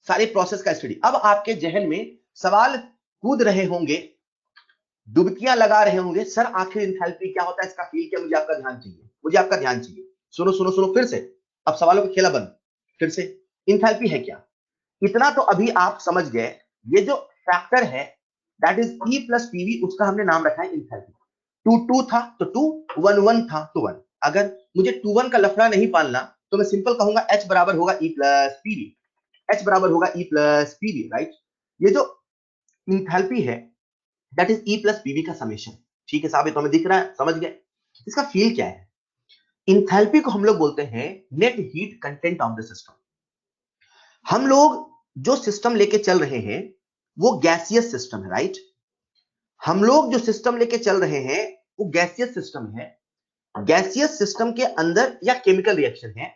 सारे प्रोसेस का स्टडी। अब आपके जहन में सवाल कूद रहे होंगे, डुबकियां लगा रहे होंगे, सर आखिर इंथैल्पी क्या होता है, इसका फील क्या, मुझे आपका ध्यान चाहिए, मुझे आपका ध्यान चाहिए। सुनो सुनो सुनो फिर से, अब सवालों का खेला बंद, फिर से। इंथैल्पी है क्या, इतना तो अभी आप समझ गए। ये जो फैक्टर है that is E plus PV, उसका हमने नाम रखा है इंथैल्पी। 2 2 था तो 2, 1 1 था तो 1। अगर मुझे 2 1 का लफड़ा नहीं पालना तो मैं सिंपल कहूंगा H बराबर होगा E प्लस पीवी, H बराबर होगा E प्लस पीवी, राइट। ये जो इंथैल्पी है that is E plus PV का समेशन। ठीक है साहब, ये तो हमें दिख रहा है, समझ गए। इसका फील क्या है, इंथैल्पी को हम लोग बोलते हैं net heat content of the system. हम लोग जो सिस्टम लेके चल रहे हैं वो गैसियस सिस्टम है, राइट। हम लोग जो सिस्टम लेके चल रहे हैं वो गैसियस सिस्टम है। गैसियस सिस्टम के अंदर या केमिकल रिएक्शन है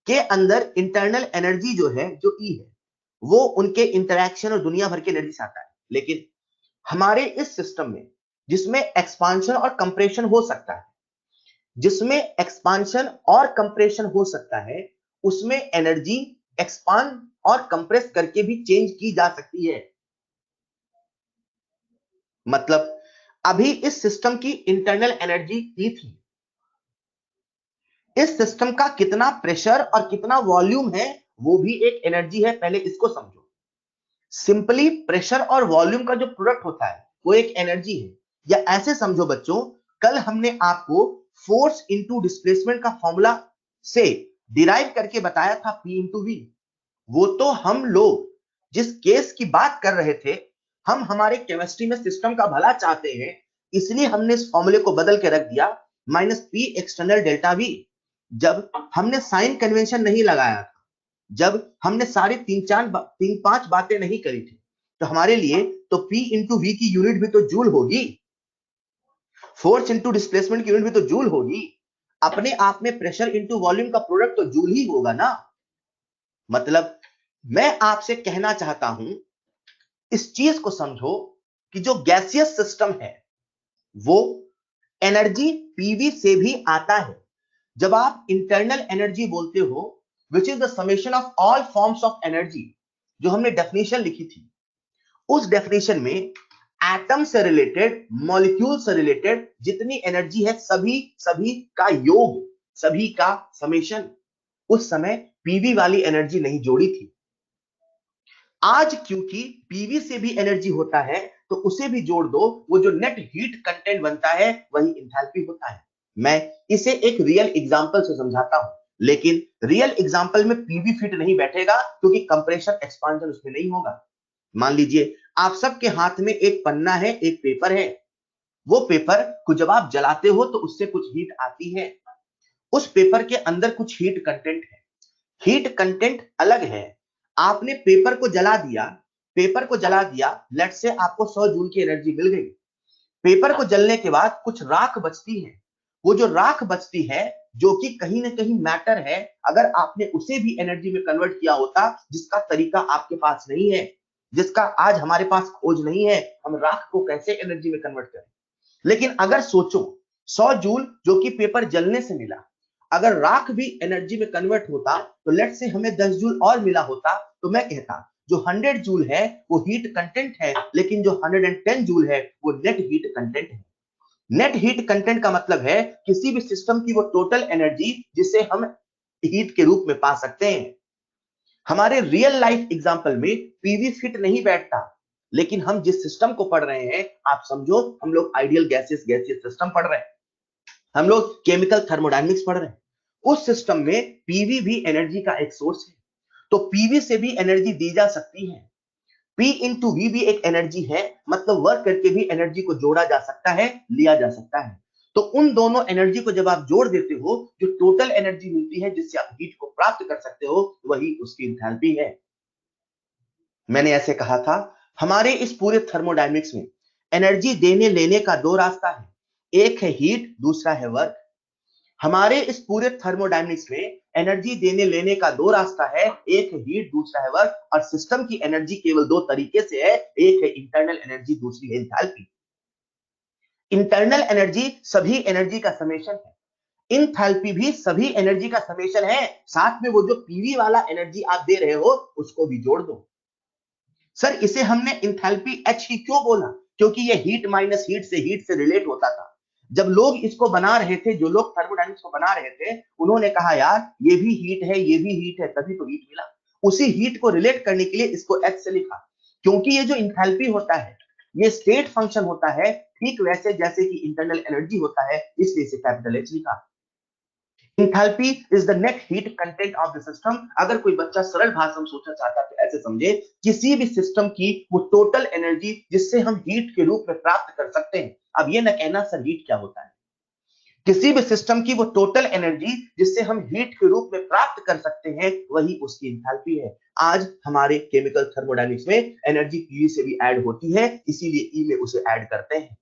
के अंदर इंटरनल एनर्जी जो है, जो ई है, वो उनके इंटरैक्शन और दुनिया भर की एनर्जी से आता है। लेकिन हमारे इस सिस्टम में जिसमें एक्सपांशन और कंप्रेशन हो सकता है, जिसमें एक्सपांशन और कंप्रेशन हो सकता है, उसमें एनर्जी एक्सपांड और कंप्रेस करके भी चेंज की जा सकती है। मतलब अभी इस सिस्टम की इंटरनल एनर्जी ई थी, इस सिस्टम का कितना प्रेशर और कितना वॉल्यूम है वो भी एक एनर्जी है, पहले इसको समझो। सिंपली प्रेशर और वॉल्यूम का जो प्रोडक्ट होता है वो एक एनर्जी है। या ऐसे समझो बच्चों, कल हमने आपको फोर्स इनटू डिस्प्लेसमेंट का फॉर्मूला से डिराइव करके बताया था P इंटू वी। वो तो हम लोग जिस केस की बात कर रहे थे, हम हमारे केमिस्ट्री में सिस्टम का भला चाहते हैं, इसलिए हमने इस फॉर्मूले को बदल के रख दिया minus P external delta we. जब हमने साइन कन्वेंशन नहीं लगाया था, जब हमने सारी तीन पांच बातें नहीं करी थी, तो हमारे लिए तो P इंटू वी की यूनिट भी तो जूल होगी, फोर्स इंटू डिस्प्लेसमेंट की यूनिट भी तो जूल होगी, अपने आप में प्रेशर इंटू वॉल्यूम का प्रोडक्ट तो जूल ही होगा ना। मतलब मैं आपसे कहना चाहता हूं, इस चीज को समझो कि जो गैसियस सिस्टम है वो एनर्जी पीवी से भी आता है। जब आप इंटरनल एनर्जी बोलते हो which is the summation of all forms of energy, जो हमने डेफिनेशन लिखी थी, उस डेफिनेशन में एटम से रिलेटेड, मॉलिक्यूल से रिलेटेड जितनी एनर्जी है सभी सभी का योग, सभी का समेशन, उस समय पीवी वाली एनर्जी नहीं जोड़ी थी। आज क्योंकि पीवी से भी एनर्जी होता है तो उसे भी जोड़ दो, वो जो नेट हीट कंटेंट बनता है वही इंथैल्पी होता है। मैं इसे एक रियल एग्जांपल से समझाता हूं, लेकिन रियल एग्जांपल में पीवी फिट नहीं बैठेगा क्योंकि कंप्रेशन एक्सपांशन उसमें नहीं होगा। मान लीजिए आप सबके हाथ में एक पन्ना है, एक पेपर है। वो पेपर को जब आप जलाते हो तो उससे कुछ हीट आती है, उस पेपर के अंदर कुछ हीट कंटेंट है। हीट कंटेंट अलग है। आपने पेपर को जला दिया, पेपर को जला दिया, लेट से आपको 100 जूल की एनर्जी मिल गई। पेपर को जलने के बाद कुछ राख बचती है, वो जो राख बचती है जो कि कहीं ना कहीं मैटर है, अगर आपने उसे भी एनर्जी में कन्वर्ट किया होता, जिसका तरीका आपके पास नहीं है, जिसका आज हमारे पास खोज नहीं है, हम राख को कैसे एनर्जी में कन्वर्ट करें। लेकिन अगर सोचो 100 जूल जो कि पेपर जलने से मिला, अगर राख भी एनर्जी में कन्वर्ट होता तो लेट से हमें 10 जूल और मिला होता, तो मैं कहता जो 100 जूल है वो हीट कंटेंट है, लेकिन जो 110 जूल है वो नेट हीट कंटेंट है। नेट हीट कंटेंट का मतलब है किसी भी सिस्टम की वो टोटल एनर्जी जिसे हम हीट के रूप में पा सकते हैं। हमारे रियल लाइफ एग्जांपल में पीवी फिट नहीं बैठता, लेकिन हम जिस सिस्टम को पढ़ रहे हैं, आप समझो हम लोग आइडियल गैसेस गैसियस सिस्टम पढ़ रहे हैं, हम लोग केमिकल थर्मोडायनेमिक्स पढ़ रहे हैं। उस सिस्टम में पीवी भी एनर्जी का एक सोर्स है, तो पीवी से भी एनर्जी दी जा सकती है। पी इंटू वी भी एक एनर्जी है, मतलब वर्क करके भी एनर्जी को जोड़ा जा सकता है, लिया जा सकता है। तो उन दोनों एनर्जी को जब आप जोड़ देते हो, जो टोटल एनर्जी मिलती है जिससे आप हीट को प्राप्त कर सकते हो, वही उसकी एंथैल्पी है। मैंने ऐसे कहा था, हमारे इस पूरे थर्मोडायनेमिक्स में एनर्जी देने लेने का दो रास्ता है, एक है हीट, दूसरा है वर्क। हमारे इस पूरे थर्मोडायनेमिक्स में एनर्जी देने लेने का दो रास्ता है, एक है हीट, दूसरा है वर्क। और सिस्टम की एनर्जी केवल दो तरीके से है, एक है इंटरनल एनर्जी, दूसरी है एंथैल्पी। इंटरनल एनर्जी सभी एनर्जी का समेशन है, इंथैल्पी भी सभी एनर्जी का समेशन है। साथ में वो जो पीवी वाला एनर्जी आप दे रहे हो उसको भी जोड़ दो। सर इसे हमने इंथैल्पी एच ही क्यों बोला? क्योंकि ये हीट माइनस हीट से रिलेट होता था। जब लोग इसको बना रहे थे, जो लोग थर्मोडायनेमिक्स को बना रहे थे, उन्होंने कहा यार ये भी हीट है, ये भी हीट है, तभी तो हीट मिला। उसी हीट को रिलेट करने के लिए इसको एच से लिखा। क्योंकि ये जो इंथैल्पी होता है ये स्टेट फंक्शन होता है, ठीक वैसे जैसे कि इंटरनल एनर्जी होता है, इसलिए इसे कैपिटल एच लिखा। Enthalpy is the net heat content of the system. अगर कोई बच्चा सरल भाषा में सोचना चाहता है तो ऐसे समझे, किसी भी सिस्टम की वो टोटल एनर्जी जिससे हम हीट के रूप में प्राप्त कर सकते हैं। अब ये न कहना सर हीट क्या होता है, किसी भी सिस्टम की वो टोटल एनर्जी जिससे हम हीट के रूप में प्राप्त कर सकते हैं, वही उसकी इंथैल्पी है। आज हमारे केमिकल थर्मोडायनेमिक्स में एनर्जी ई से भी ऐड होती है, इसीलिए ई में उसे ऐड करते हैं।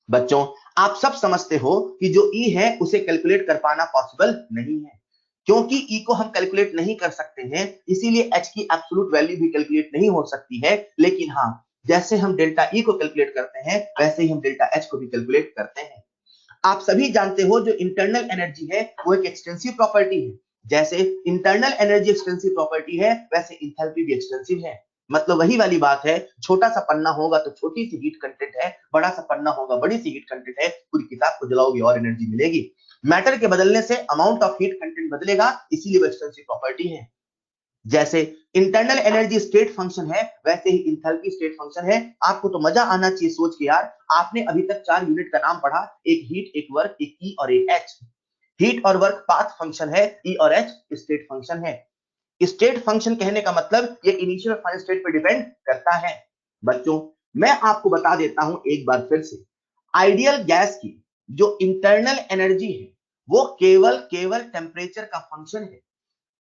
बच्चों आप सब समझते हो कि जो ई है उसे कैलकुलेट कर पाना पॉसिबल नहीं है। क्योंकि ई को हम कैलकुलेट नहीं कर सकते हैं, इसीलिए एच की एब्सोल्यूट वैल्यू भी कैलकुलेट नहीं हो सकती है। लेकिन हाँ, जैसे हम डेल्टा ई को कैलकुलेट करते हैं, वैसे ही हम डेल्टा एच को भी कैलकुलेट करते हैं। आप सभी जानते हो जो इंटरनल एनर्जी है वो एक एक्सटेंसिव प्रॉपर्टी है। जैसे इंटरनल एनर्जी एक्सटेंसिव प्रॉपर्टी है, वैसे इंथैल्पी भी एक्सटेंसिव है। मतलब वही वाली बात है, छोटा सा पन्ना होगा तो छोटी सी हीट कंटेंट है, बड़ा सा पन्ना होगा बड़ी सी हीट कंटेंट है। पूरी किताब को जलाओगे और एनर्जी मिलेगी। मैटर के बदलने से अमाउंट ऑफ हीट कंटेंट बदलेगा, इसीलिए वो एक्सटेंसिव प्रॉपर्टी है। जैसे इंटरनल एनर्जी स्टेट फंक्शन है, वैसे ही इंथैल्पी स्टेट फंक्शन है। आपको तो मजा आना चाहिए सोच के यार, आपने अभी तक 4 यूनिट का नाम पढ़ा, एक हीट, एक वर्क, एक ई और एक एच। हीट और वर्क पाथ फंक्शन है, ई और एच स्टेट फंक्शन है। स्टेट फंक्शन कहने का मतलब ये इनिशियल और फाइनल स्टेट पर डिपेंड करता है। बच्चों मैं आपको बता देता हूं एक बार फिर से, आइडियल गैस की जो इंटरनल एनर्जी है वो केवल केवल टेम्परेचर का फंक्शन है।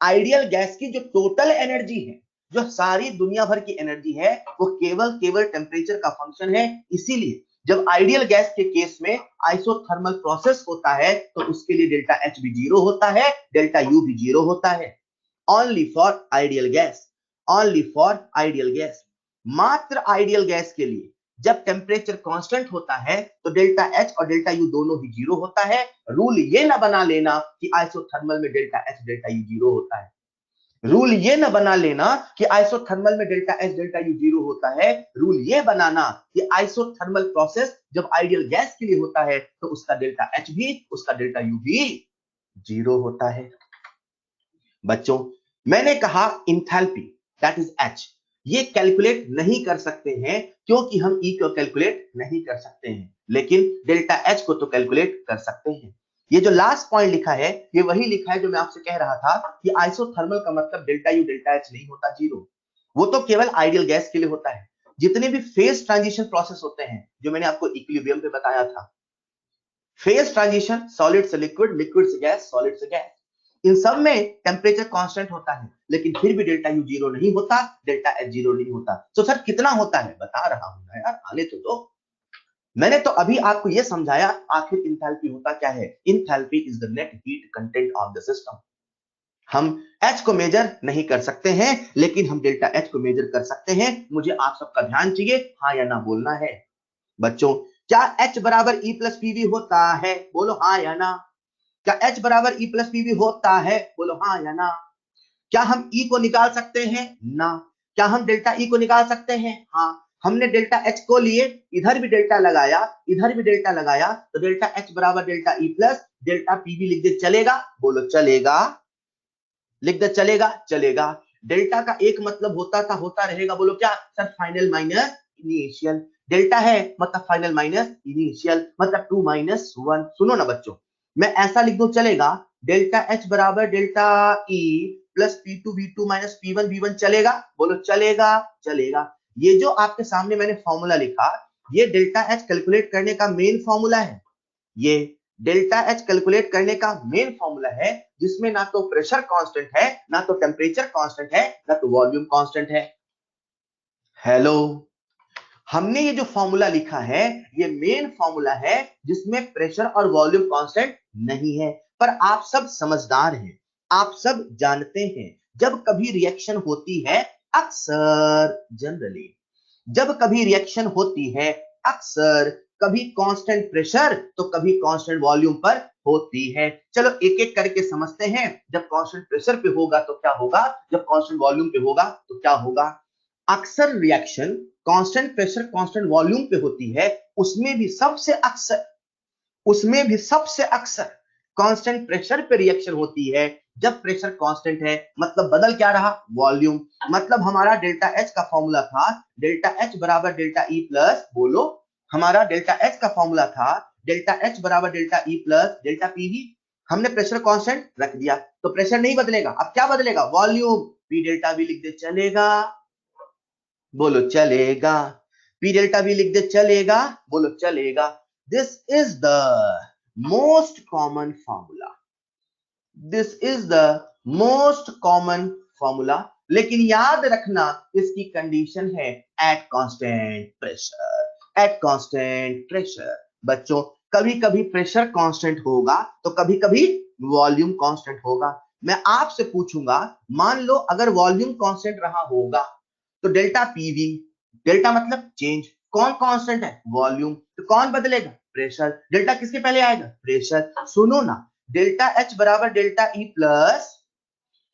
आइडियल गैस की जो टोटल एनर्जी है, जो सारी दुनिया भर की एनर्जी है, वो केवल केवल टेम्परेचर का फंक्शन है। इसीलिए जब आइडियल गैस के केस में आइसोथर्मल प्रोसेस होता है तो उसके लिए डेल्टा एच भी 0 होता है, डेल्टा यू भी 0 होता है। Only for ideal gas, only for ideal gas. मात्र आइडियल गैस के लिए जब टेम्परेचर कांस्टेंट होता है तो डेल्टा एच और डेल्टा यू दोनों ही 0 होता है। रूल ये ना बना लेना कि आइसोथर्मल में डेल्टा एच डेल्टा यू 0 होता है। रूल ये ना बना लेना कि आइसोथर्मल में डेल्टा एच डेल्टा यू 0 होता है। रूल ये बनाना कि आइसोथर्मल प्रोसेस जब आइडियल गैस के लिए होता है तो उसका डेल्टा एच भी उसका डेल्टा यू भी 0 होता है। बच्चों मैंने कहा इंथैल्पी दैट इज एच, ये कैलकुलेट नहीं कर सकते हैं क्योंकि हम ई को कैलकुलेट नहीं कर सकते हैं, लेकिन डेल्टा एच को तो कैलकुलेट कर सकते हैं। ये जो लास्ट पॉइंट लिखा है ये वही लिखा है जो मैं आपसे कह रहा था कि आइसोथर्मल का मतलब डेल्टा यू डेल्टा एच नहीं होता 0। वो तो केवल आइडियल गैस के लिए होता है। जितने भी फेज ट्रांजिशन प्रोसेस होते हैं जो मैंने आपको इक्विलिब्रियम पे बताया था, फेज ट्रांजिशन सॉलिड से लिक्विड, लिक्विड से गैस, सॉलिड से गैस, इन सब में टेम्परेचर कांस्टेंट होता है, लेकिन फिर भी डेल्टा यू 0 नहीं होता, डेल्टा एच 0 नहीं होता। तो सर कितना होता है बता रहा हूं ना यार, आने तो दो। मैंने तो अभी आपको यह समझाया आखिर इंथैल्पी होता क्या है। Enthalpy is the net heat content of the system. हम एच को मेजर नहीं कर सकते हैं, लेकिन हम डेल्टा एच को मेजर कर सकते हैं। मुझे आप सबका ध्यान चाहिए, हाँ या ना बोलना है। बच्चों क्या H बराबर E प्लस पीवी होता है? बोलो हाँ या ना। क्या H बराबर E प्लस पीवी होता है? बोलो हाँ या ना। क्या हम E को निकाल सकते हैं? ना। क्या हम डेल्टा E को निकाल सकते हैं? हाँ। हमने डेल्टा H को लिए, इधर भी डेल्टा लगाया, इधर भी डेल्टा लगाया, तो डेल्टा H बराबर delta E plus delta PV लिख दे, चलेगा? बोलो चलेगा। लिख दे, चलेगा? चलेगा। डेल्टा का एक मतलब होता था, होता रहेगा, बोलो क्या sir? Final minus initial. Delta है मतलब फाइनल माइनस इनिशियल, मतलब 2 माइनस 1। सुनो ना बच्चों, मैं ऐसा लिख दूं, चलेगा? डेल्टा एच बराबर delta E plus P2 V2 minus P1 V1, चलेगा? बोलो चलेगा। चलेगा। ये जो आपके सामने मैंने फॉर्मूला लिखा, ये डेल्टा एच कैलकुलेट करने का मेन फॉर्मूला है। ये डेल्टा एच कैलकुलेट करने का मेन फॉर्मूला है, जिसमें ना तो प्रेशर कांस्टेंट है, ना तो टेम्परेचर कांस्टेंट है, ना तो वॉल्यूम कांस्टेंट है। हेलो, हमने ये जो फॉर्मूला लिखा है ये मेन फॉर्मूला है जिसमें प्रेशर और वॉल्यूम कांस्टेंट नहीं है। पर आप सब समझदार हैं, आप सब जानते हैं जब कभी रिएक्शन होती है, अक्सर जनरली जब कभी रिएक्शन होती है, अक्सर कभी कांस्टेंट प्रेशर तो कभी कांस्टेंट वॉल्यूम पर होती है। चलो एक एक करके समझते हैं। जब कांस्टेंट प्रेशर पे होगा तो क्या होगा, जब कांस्टेंट वॉल्यूम पे होगा तो क्या होगा। अक्सर reaction constant pressure constant volume पे होती है, उसमें भी सबसे अक्सर कांस्टेंट प्रेशर पे रिएक्शन होती है। जब प्रेशर कांस्टेंट है मतलब बदल क्या रहा, वॉल्यूम। मतलब हमारा डेल्टा एच का फॉर्मूला था डेल्टा एच बराबर डेल्टा ई प्लस, बोलो, हमारा डेल्टा एच का फॉर्मूला था डेल्टा एच बराबर delta E plus delta PV. हमने प्रेशर कांस्टेंट रख दिया तो प्रेशर नहीं बदलेगा, अब क्या बदलेगा, वॉल्यूम। पी डेल्टा वी लिख दे, चलेगा, बोलो चलेगा। पी डेल्टा वी लिख दे, चलेगा, बोलो चलेगा। This is the most common formula, this is the most common formula. लेकिन याद रखना इसकी कंडीशन है at constant pressure, at constant pressure. बच्चों कभी कभी प्रेशर कांस्टेंट होगा तो कभी कभी वॉल्यूम कांस्टेंट होगा। मैं आपसे पूछूंगा, मान लो अगर वॉल्यूम कांस्टेंट रहा होगा तो डेल्टा पीवी, डेल्टा मतलब चेंज, कौन कांस्टेंट है, वॉल्यूम, तो कौन बदलेगा, प्रेशर। डेल्टा किसके पहले आएगा, प्रेशर। सुनो ना, डेल्टा एच बराबर delta E plus,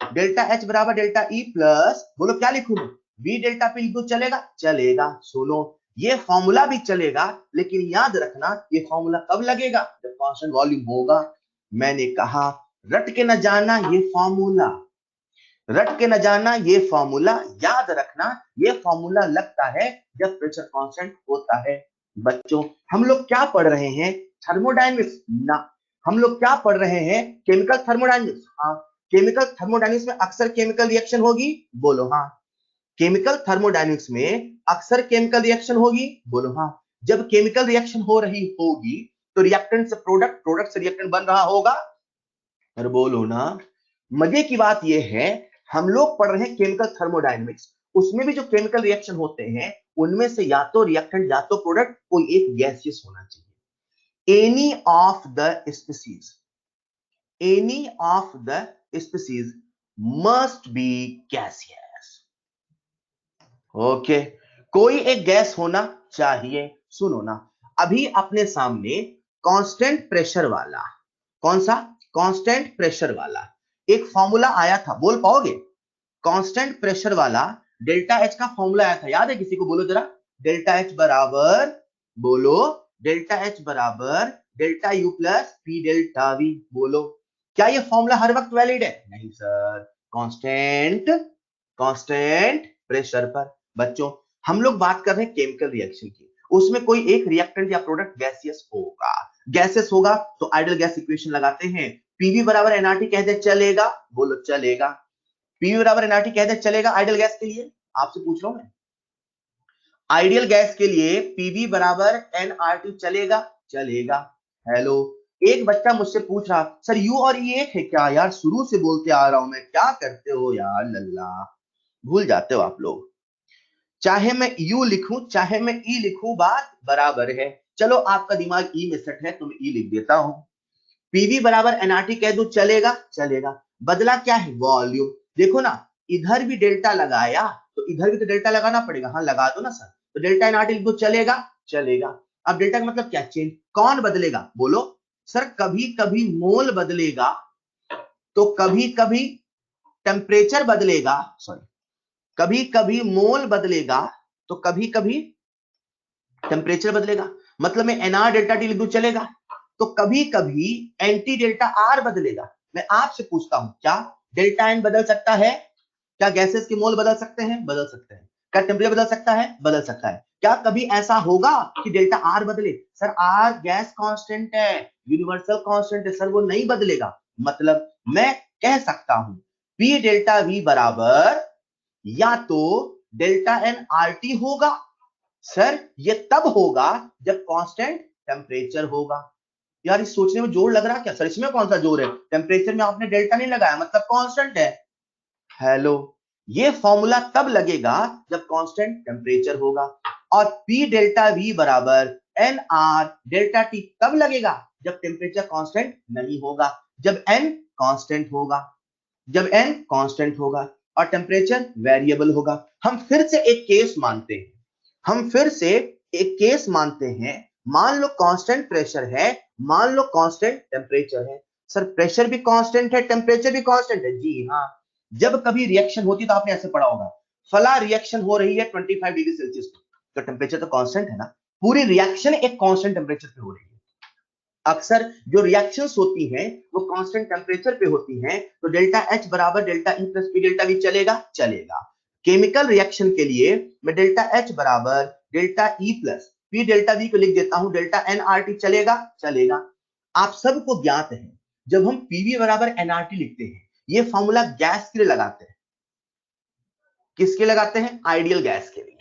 delta H बराबर डेल्टा ई प्लस, बोलो क्या लिखूं मैं, वी डेल्टा पी लिख दूं, चलेगा, चलेगा। सुनो, ये फॉर्मूला भी चलेगा लेकिन याद रखना ये फॉर्मूला कब लगेगा, जब कांस्टेंट वॉल्यूम होगा। मैंने कहा रट के न जाना ये फॉर्मूला, रट के न जाना ये फॉर्मूला, याद रखना ये फॉर्मूला लगता है जब प्रेशर कांस्टेंट होता है। बच्चों हम लोग क्या पढ़ रहे हैं, थर्मोडायनेमिक्स ना, हम लोग क्या पढ़ रहे हैं, केमिकल थर्मोडायनेमिक्स। हाँ, केमिकल थर्मोडायनेमिक्स में अक्सर केमिकल रिएक्शन होगी, बोलो हाँ। केमिकल थर्मोडायनेमिक्स में अक्सर केमिकल रिएक्शन होगी, बोलो हाँ। जब केमिकल रिएक्शन हो रही होगी तो रिएक्टेंट से प्रोडक्ट, प्रोडक्ट से रिएक्टेंट बन रहा होगा, अरे बोलो ना। मजे की बात यह है हम लोग पढ़ रहे हैं केमिकल थर्मोडायनेमिक्स, उसमें भी जो केमिकल रिएक्शन होते हैं उनमें से या तो रिएक्टेंट या तो प्रोडक्ट कोई एक गैसियस होना चाहिए। Any of the species, any of the species must be gaseous. Okay, कोई एक गैस होना चाहिए। सुनो ना, अभी अपने सामने कांस्टेंट प्रेशर वाला, कौन सा, कांस्टेंट प्रेशर वाला एक फॉर्मूला आया था, बोल पाओगे, कांस्टेंट प्रेशर वाला डेल्टा एच का फॉर्मूला आया था, याद है किसी को, बोलो जरा, डेल्टा एच बराबर, बोलो, डेल्टा एच बराबर delta U plus P delta we, बोलो। क्या ये फॉर्मूला हर वक्त वैलिड है, नहीं सर, कांस्टेंट, कांस्टेंट प्रेशर पर। बच्चों हम लोग बात कर रहे हैं केमिकल रिएक्शन की, उसमें कोई एक रिएक्टेंट या प्रोडक्ट गैसियस होगा, गैसेस होगा तो आइडियल गैस इक्वेशन लगाते हैं, पीवी बराबर एनआरटी कह दे, चलेगा, बोलो चलेगा। पीवी बराबर एनआरटी कह दे, चलेगा आइडियल गैस के लिए, आपसे पूछ रहा हूं मैं, आइडियल गैस के लिए पीवी बराबर एनआरटी चलेगा, चलेगा। हेलो, एक बच्चा मुझसे पूछ रहा, सर यू और ई एक है क्या, यार शुरू से बोलते आ रहा हूं मैं, क्या करते हो यार लल्ला, भूल जाते हो आप लोग। चाहे मैं यू लिखूं चाहे मैं ई लिखूं बात बराबर है। चलो आपका दिमाग ई में सेट है तो मैं ई लिख देता हूं। पीवी बराबर एनआरटी कह दो, चलेगा, चलेगा। बदला क्या है, वॉल्यूम। देखो ना, इधर भी डेल्टा लगाया तो इधर भी तो डेल्टा लगाना पड़ेगा, हाँ लगा दो ना सर, तो डेल्टा एनआरटी लिख दो, चलेगा, चलेगा। अब डेल्टा का मतलब क्या, चेंज, कौन बदलेगा, बोलो, सर कभी कभी मोल बदलेगा तो कभी कभी टेम्परेचर बदलेगा, सॉरी, कभी कभी मोल बदलेगा तो कभी कभी टेम्परेचर बदलेगा। मतलब मैं एनआर डेल्टा टी लिख दूं, चलेगा। तो कभी कभी एंटी डेल्टा आर बदलेगा। मैं आपसे पूछता हूं, क्या डेल्टा एन बदल सकता है, क्या गैसेस के मोल बदल सकते हैं, बदल सकते हैं। क्या टेम्परेचर बदल सकता है, बदल सकता है। क्या कभी ऐसा होगा कि डेल्टा आर बदले, सर आर गैस कांस्टेंट है, यूनिवर्सल कांस्टेंट है, सर वो नहीं बदलेगा। मतलब मैं कह सकता हूं पी डेल्टा वी बराबर या तो डेल्टा एन आर टी होगा, सर ये तब होगा जब कांस्टेंट टेम्परेचर होगा। यार इस सोचने में जोर लग रहा क्या, सर इसमें कौन सा जोर है, टेम्परेचर में आपने डेल्टा नहीं लगाया मतलब कांस्टेंट है। हेलो, ये फॉर्मूला तब लगेगा जब कांस्टेंट टेम्परेचर होगा। और पी डेल्टा वी बराबर एन आर डेल्टा टी तब लगेगा जब टेम्परेचर कांस्टेंट नहीं होगा, जब एन कांस्टेंट होगा, जब एन कांस्टेंट होगा और टेम्परेचर वेरिएबल होगा। हम फिर से एक केस मानते हैं, हम फिर से एक केस मानते हैं, मान लो कांस्टेंट प्रेशर है, मान लो कांस्टेंट टेम्परेचर है। सर प्रेशर भी कांस्टेंट है टेम्परेचर भी कांस्टेंट है, जी हाँ। जब कभी रिएक्शन होती तो आपने ऐसे पढ़ा होगा, फला रिएक्शन हो रही है 25 डिग्री सेल्सियस पे, तो टेम्परेचर तो कांस्टेंट है ना, पूरी रिएक्शन एक कांस्टेंट टेम्परेचर पे हो रही है। अक्सर जो रिएक्शंस होती हैं वो कांस्टेंट टेम्परेचर पे होती हैं, तो डेल्टा एच बराबर delta E plus P delta we चलेगा, चलेगा। केमिकल रिएक्शन के लिए मैं डेल्टा एच बराबर delta E plus P delta we को लिख देता हूं डेल्टा एन आर टी, चलेगा, चलेगा। आप सबको ज्ञात है जब हम पीवी बराबर एनआरटी लिखते हैं, ये फॉर्मूला गैस के लिए लगाते हैं। किसके लगाते हैं? आइडियल गैस के लिए।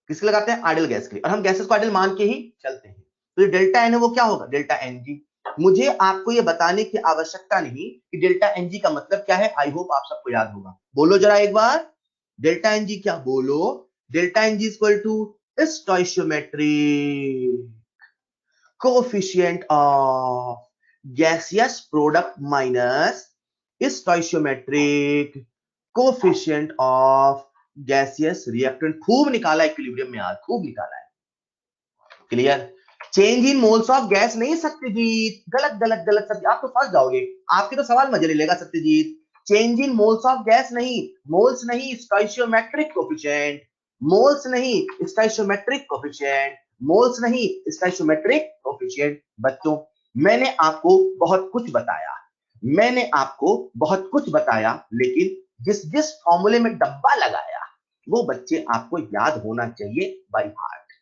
किसके लगाते हैं? आइडियल गैस के लिए। और हम गैसेस को आइडियल मान के ही चलते हैं। तो डेल्टा एन है वो क्या होगा? Delta N G. मुझे आपको ये बताने की आवश्यकता नहीं कि डेल्टा एन जी का मतलब क्या है। आई होप आप सबको याद होगा। बोलो जरा एक बार, डेल्टा एन जी क्या? बोलो। Delta N G equal to stoichiometric coefficient of gaseous product minus stoichiometric coefficient of gaseous reactant. खूब निकाला इक्विलिब्रियम में आज, खूब निकाला है। Clear? Change in moles of gas नहीं सत्यजीत, गलत गलत गलत सत्य, आप तो फंस जाओगे। आपके तो सवाल मजे ले लेगा Satyajit. Change in moles of gas नहीं, मोल्स नहीं, स्टोइशियोमेट्रिक कोएफिशिएंट। मोल्स नहीं, स्टोइशियोमेट्रिक कोएफिशिएंट। मोल्स नहीं, स्टोइशियोमेट्रिक कोएफिशिएंट। बच्चों, मैंने आपको बहुत कुछ बताया, मैंने आपको बहुत कुछ बताया, लेकिन जिस जिस फॉर्मूले में डब्बा लगाया वो बच्चे आपको याद होना चाहिए बाय हार्ट,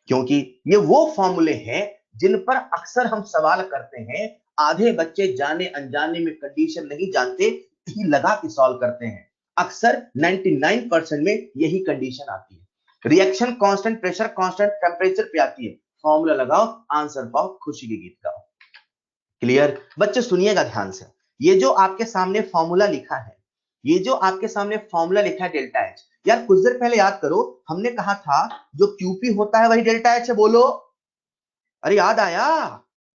क्योंकि ये वो फॉर्मूले हैं जिन पर अक्सर हम सवाल करते हैं। आधे बच्चे जाने अनजाने में कंडीशन नहीं जानते, ही लगा के सॉल्व करते हैं। अक्सर 99% में यही कंडीशन आती है। Reaction constant, pressure constant, temperature पे आती है। फॉर्मूला लगाओ, आंसर पाओ, खुशी के गीत गाओ। क्लियर? बच्चे सुनिएगा ध्यान से। ये जो आपके सामने फॉर्मूला लिखा है, ये जो आपके सामने फॉर्मूला लिखा है डेल्टा एच, यार कुछ देर पहले याद करो, हमने कहा था जो क्यूपी होता है वही डेल्टा एच है। बोलो, अरे याद आया?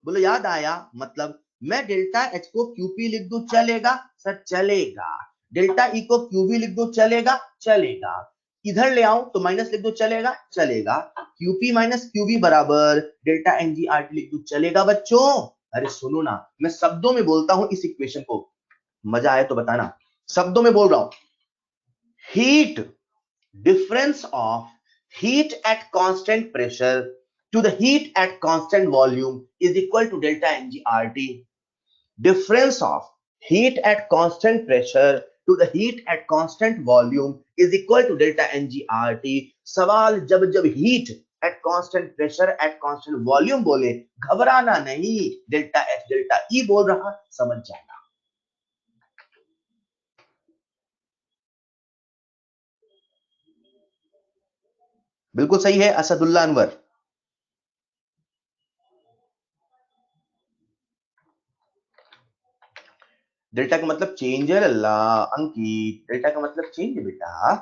बोलो याद आया। मतलब मैं डेल्टा एच को क्यूपी लिख दूं, चलेगा सर? चलेगा। डेल्टा ई को क्यूबी लिख दूं, चलेगा? चलेगा। इधर ले आऊं तो माइनस लिख दूं, चलेगा? चलेगा। क्यूपी माइनस क्यूबी बराबर डेल्टा एनजीआरटी लिख दूं, चलेगा बच्चों? अरे सुनो ना, मैं शब्दों में बोलता हूं इस इक्वेशन को, मजा आए तो बताना। शब्दों में बोल रहा हूं। Heat, difference of heat at constant pressure to the heat at constant volume is equal to delta NGRT. Difference of heat at constant pressure to the heat at constant volume is equal to delta NGRT. सवाल जब जब heat at constant pressure at constant volume बोले, घबराना नहीं, delta H delta E बोल रहा, समझ जाना। बिल्कुल सही है असदुल्ला अनवर। डेल्टा का मतलब चेंज है अल्लाह। अंकित, डेल्टा का मतलब चेंज है बेटा।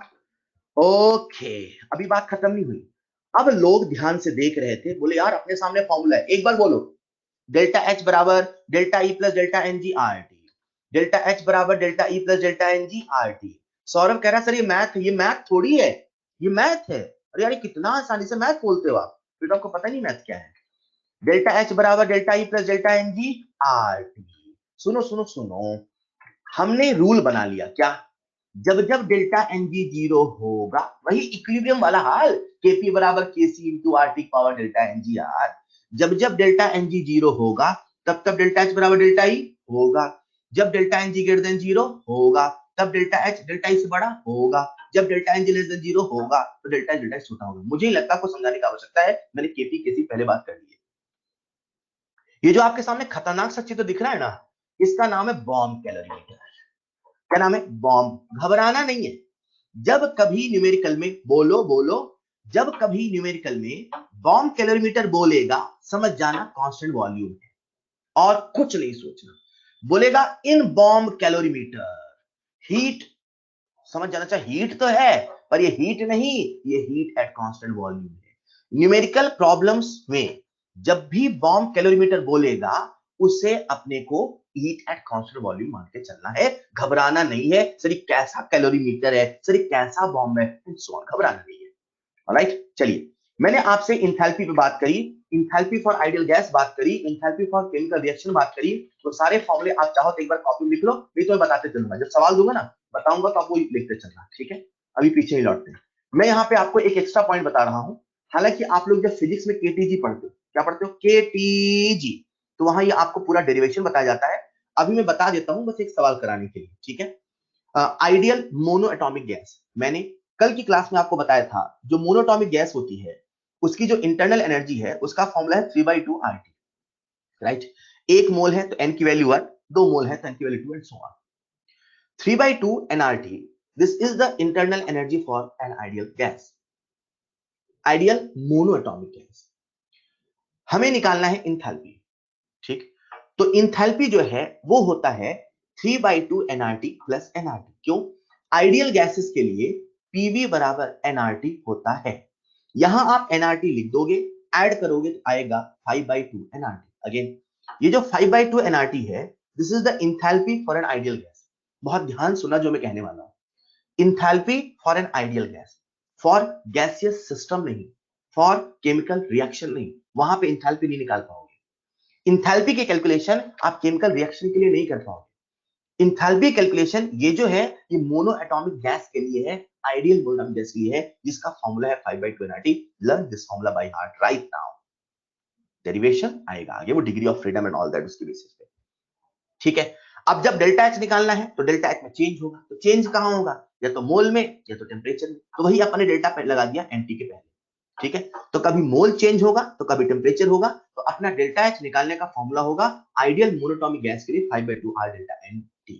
ओके, अभी बात खत्म नहीं हुई। अब लोग ध्यान से देख रहे थे, बोले यार अपने सामने फॉर्मूला है, एक बार बोलो। डेल्टा एच बराबर delta E plus delta N G R T. Delta H बराबर delta E plus delta N G R T. Saurabh कह रहा सर ये मैथ, ये मैथ थोड़ी है, ये मैथ है। अरे यार कितना आसानी से मैथ बोलते हो आप, फिर तो आपको पता नहीं मैथ क्या है। डेल्टा एच बराबर delta E plus delta N G R T. सुनो सुनो सुनो, हमने रूल बना लिया क्या? जब जब डेल्टा एन जी जीरो होगा, वही इक्विलिब्रियम वाला हाल, केपी बराबर K C into R T power delta N G R. जब जब डेल्टा एन जी जीरो होगा, तब तब डेल्टा एच बराबर डेल्टा ई होगा। जब delta N G greater than zero होगा, तब डेल्टा एच डेल्टा ई से बड़ा होगा। जब delta N G less than zero होगा, तो डेल्टा एच डेल्टा ई छोटा होगा। मुझे लगता है आपको समझाने की आवश्यकता है, मैंने केपी केसी पहले बात कर ली है। ये जो आपके सामने खतरनाक सा चित्र दिख रहा है ना, इसका नाम है बॉम्ब कैलोरीमीटर। क्या नाम है? बॉम्ब। घबराना नहीं है। जब कभी न्यूमेरिकल में, बोलो बोलो, जब कभी न्यूमेरिकल में बॉम्ब कैलोरीमीटर बोलेगा, समझ जाना कांस्टेंट वॉल्यूम है और कुछ नहीं सोचना। बोलेगा इन बॉम्ब कैलोरीमीटर हीट, समझ जाना चाहिए हीट तो है, पर ये हीट नहीं, ये हीट एट कांस्टेंट वॉल्यूम है। न्यूमेरिकल प्रॉब्लम्स में जब भी बॉम्ब कैलोरीमीटर बोलेगा, उसे अपने को हीट एट कांस्टेंट वॉल्यूम मान के चलना है। घबराना नहीं है सर ये कैसा कैलोरीमीटर है, सर ये कैसा बॉम्ब है, घबराना नहीं है। ऑलराइट, चलिए मैंने आपसे इंथैल्पी पे बात करी, इंथैल्पी फॉर आइडियल गैस बात करी, इंथैल्पी फॉर केमिकल रिएक्शन बात करी। तो सारे फॉर्मूले आप चाहो तो एक बार कॉपी लिख लो, नहीं तो मैं बताते चलूंगा। जब सवाल दूंगा ना, बताऊंगा तो आपको लिखते चलना, ठीक है? अभी पीछे ही लौटते हैं। मैं यहाँ पे आपको एक एक्स्ट्रा पॉइंट बता रहा हूं। हालांकि आप लोग जब फिजिक्स में केटीजी पढ़ते हो, क्या पढ़ते हो? केटीजी। तो वहां ये आपको पूरा डेरिवेशन बताया जाता है। अभी मैं बता देता हूं बस एक सवाल कराने के लिए, ठीक है? आइडियल मोनो एटॉमिक गैस, मैंने कल की क्लास में आपको बताया था, जो मोनोटॉमिक गैस होती है उसकी जो इंटरनल एनर्जी है उसका फॉर्मूला है 3/2 RT, राइट? एक मोल है तो n की वैल्यू 1, 2 मोल है तो n की value 2 and so on. 3/2 nRT, this is the internal energy for an ideal gas, ideal mono atomic gas. हमें निकालना है इंथैल्पी, ठीक? तो इंथैल्पी जो है वो होता है 3/2 nRT प्लस nRT। क्यों? आइडियल गैसेस के लिए PV बराबर nRT होता है। यहां आप nRT लिख दोगे, ऐड करोगे तो आएगा 5/2 nRT। अगेन ये जो 5/2 nRT है, this is the enthalpy for an ideal gas. बहुत ध्यान सुना जो मैं कहने वाला हूं। Enthalpy for an ideal gas, for gaseous system नहीं, फॉर केमिकल रिएक्शन नहीं, वहां पे इंथैल्पी नहीं निकाल पाओगे। इंथैल्पी की कैलकुलेशन आप केमिकल रिएक्शन के लिए नहीं कर पाओगे। इंथैल्पी कैलकुलेशन ये जो है ये मोनो एटॉमिक गैस के लिए है, आइडियल मोनो एटॉमिक गैस के लिए है, जिसका फॉर्मूला है 5/2 nRT। Learn this formula by heart right now. Derivation आएगा आगे, वो degree of freedom and all that उसके बेसिस पे, ठीक है? अब जब डेल्टा एच निकालना है तो डेल्टा एच में चेंज होगा, तो चेंज कहां होगा? या तो मोल में या तो टेम्परेचर में। तो वही अपने डेल्टा पे लगा दिया एनटी के पहले, ठीक है? तो कभी मोल चेंज होगा तो कभी टेम्परेचर होगा, तो अपना डेल्टा एच निकालने का फॉर्मूला होगा आइडियल मोनोटॉमिक गैस के लिए 5/2 R delta N T.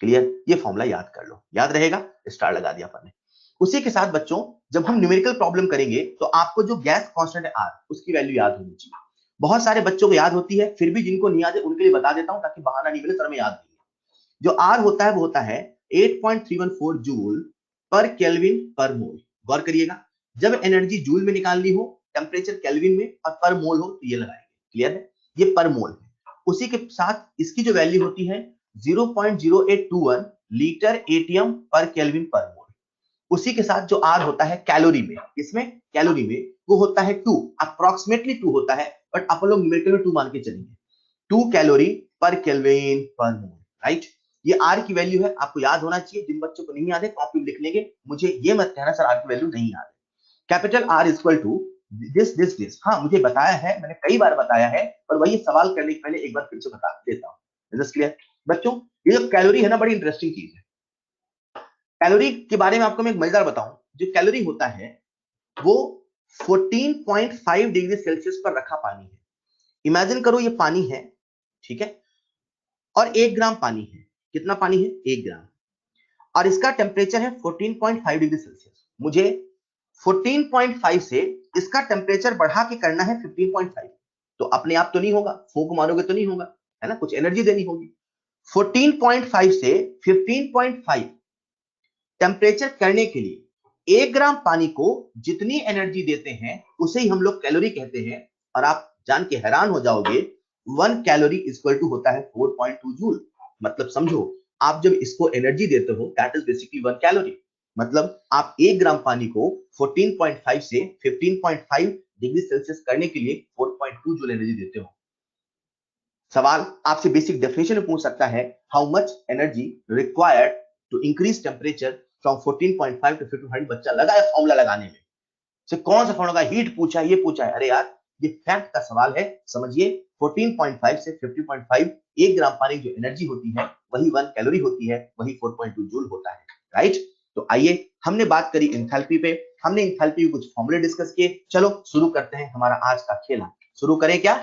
Clear? ये फॉर्मूला याद कर लो, याद रहेगा, स्टार लगा दिया अपन ने। उसी के साथ बच्चों जब हम न्यूमेरिकल प्रॉब्लम करेंगे तो आपको जो गैस कांस्टेंट है आर उसकी वैल्यू याद होनी चाहिए। बहुत सारे बच्चों को याद होती है, फिर भी जिनको नहीं याद है उनके लिए बता देता हूं ताकि बहाना नहीं मिले सर में याद नहीं है। जो आर होता है वो होता है 8.314 जूल पर केल्विन पर मोल। गौर करिएगा, जब एनर्जी जूल में निकालनी हो, टेम्परेचर केल्विन में और पर मोल हो तो ये लगाएंगे। क्लियर है? ये पर मोल है। उसी के साथ इसकी जो वैल्यू होती है 0.0821 लीटर एटीएम पर केल्विन पर मोल। उसी के साथ जो आर होता है कैलोरी में, इसमें कैलोरी में वो होता है 2, अप्रोक्सीमेटली 2 होता है, बट अपन लोग न्यूमेरिकल में 2 मान के चलेंगे। 2 कैलोरी पर केल्विन पर मोल, राइट? ये आर की वैल्यू है, आपको याद होना चाहिए। जिन बच्चों को नहीं याद है कॉपी में लिख लेंगे, मुझे ये मत कहना सर आर की वैल्यू नहीं याद है। Capital R equal to this. हाँ मुझे बताया है, मैंने कई बार बताया है, पर वही सवाल करने के पहले एक बार फिर से बता देता हूँ। क्लियर बच्चों? ये जो कैलोरी है ना, बड़ी इंटरेस्टिंग चीज है। कैलोरी के बारे में आपको मैं एक मजेदार बताऊं। जो कैलोरी होता है वो 14.5 डिग्री सेल्सियस पर रखा पानी है। इमेजिन करो ये पानी है, ठीक है? और 1 ग्राम पानी है। कितना पानी है? 1 ग्राम। और इसका टेम्परेचर है 14.5 डिग्री सेल्सियस। मुझे 14.5 से इसका टेम्परेचर बढ़ा के करना है 15.5। तो अपने आप तो नहीं होगा, फूंक मारोगे तो नहीं होगा, है ना? कुछ एनर्जी देनी होगी। 14.5 से 15.5 टेम्परेचर करने के लिए 1 ग्राम पानी को जितनी एनर्जी देते हैं उसे ही हम लोग कैलोरी कहते हैं। और आप जान के हैरान हो जाओगे, 1 कैलोरी इक्वल टू होता है 4.2 जूल। मतलब समझो, आप जब इसको एनर्जी देते हो दैट इज बेसिकली 1 कैलोरी। मतलब आप 1 ग्राम पानी को 14.5 से 15.5 डिग्री सेल्सियस करने के लिए 4.2 जूल एनर्जी देते हो। सवाल आपसे बेसिक डेफिनेशन में पूछ सकता है, how much energy required to increase temperature from 14.5 to 15. बच्चा लगा है फॉर्मूला लगाने में। से कौन सा फॉर्मूला? हीट पूछा है, ये पूछा है। अरे यार ये फैक्ट का सवाल है, समझिए। 14.5 से 15.5 1 ग्राम पानी जो एनर्जी होती है वही 1 कैलोरी होती है, वही 4.2 जूल होता है, राइट? तो आइए, हमने बात करी इंथैल्पी पे, हमने इंथैल्पी के कुछ फॉर्मूले डिस्कस किए। चलो शुरू करते हैं हमारा आज का खेला। शुरू करें क्या?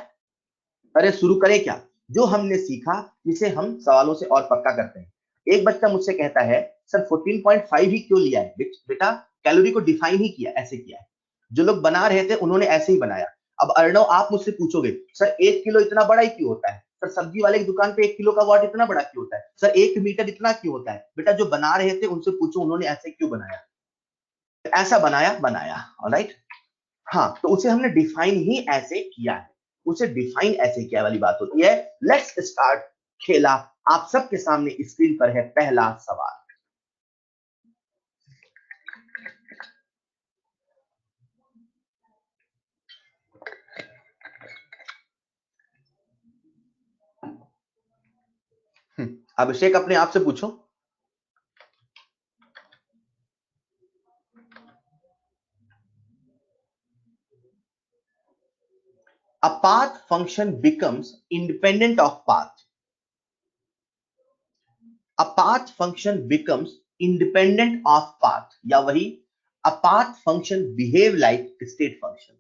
अरे शुरू करें क्या? जो हमने सीखा इसे हम सवालों से और पक्का करते हैं। एक बच्चा मुझसे कहता है, सर 14.5 ही क्यों लिया है? बेटा कैलोरी को डिफाइन ही किया, ऐसे किया है। जो लोग बना रहे थे उन्होंने ऐसे ही बनाया। अब अर्णव आप मुझसे पूछोगे, सर 1 किलो इतना बड़ा ही क्यों होता है? सर सब्जी वाले की दुकान पे 1 किलो का वॉट इतना बड़ा क्यों होता है? सर 1 मीटर इतना क्यों होता है? बेटा जो बना रहे थे उनसे पूछो उन्होंने ऐसे क्यों बनाया। ऐसा बनाया, ऑलराइट? हाँ, तो उसे हमने डिफाइन ही ऐसे किया है। उसे डिफाइन ऐसे किया वाली बात होती है। लेट्स स्टार्ट खेला। आप सबके सामने स्क्रीन पर है पहला सवाल। अभिषेक अपने आप से पूछो। A path function becomes independent of path. A path function becomes independent of path, या वही a path function behave like state function.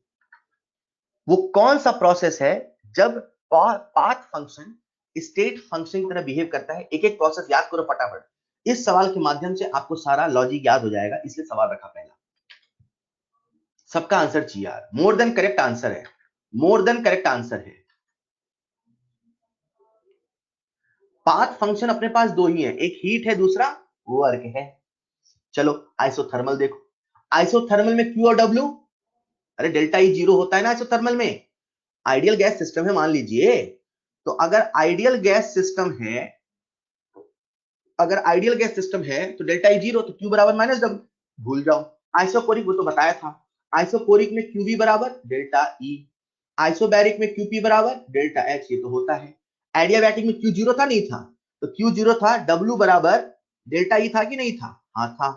वो कौन सा प्रोसेस है जब पाथ फंक्शन स्टेट फंक्शन की तरह बिहेव करता है? एक एक प्रोसेस याद करो फटाफट। इस सवाल के माध्यम से आपको सारा लॉजिक याद हो जाएगा, इसलिए सवाल रखा पहला। सबका आंसर चाहिए यार, मोर देन करेक्ट आंसर है, मोर देन करेक्ट आंसर है। पाथ फंक्शन अपने पास दो ही है, एक हीट है, दूसरा वर्क है। चलो आइसोथर्मल देखो, आइसोथर्मल में क्यू और डब्ल्यू, अरे डेल्टा ई जीरो होता है ना आइसोथर्मल में। आइडियल गैस सिस्टम है मान लीजिए, तो अगर आइडियल गैस सिस्टम है, अगर आइडियल गैस सिस्टम है तो डेल्टा ई जीरो, तो क्यू बराबर माइनस डब्ल्यू, भूल जाओ। आइसोकोरिक वो तो बताया था, आइसोकोरिक में क्यूबी बराबर डेल्टा ई, आइसोबैरिक में क्यूपी बराबर डेल्टा एच, ये तो होता है। एडियाबैटिक में क्यू जीरो था नहीं था, तो क्यू जीरो था, डब्ल्यू बराबर डेल्टा ई था कि नहीं था? हाँ था।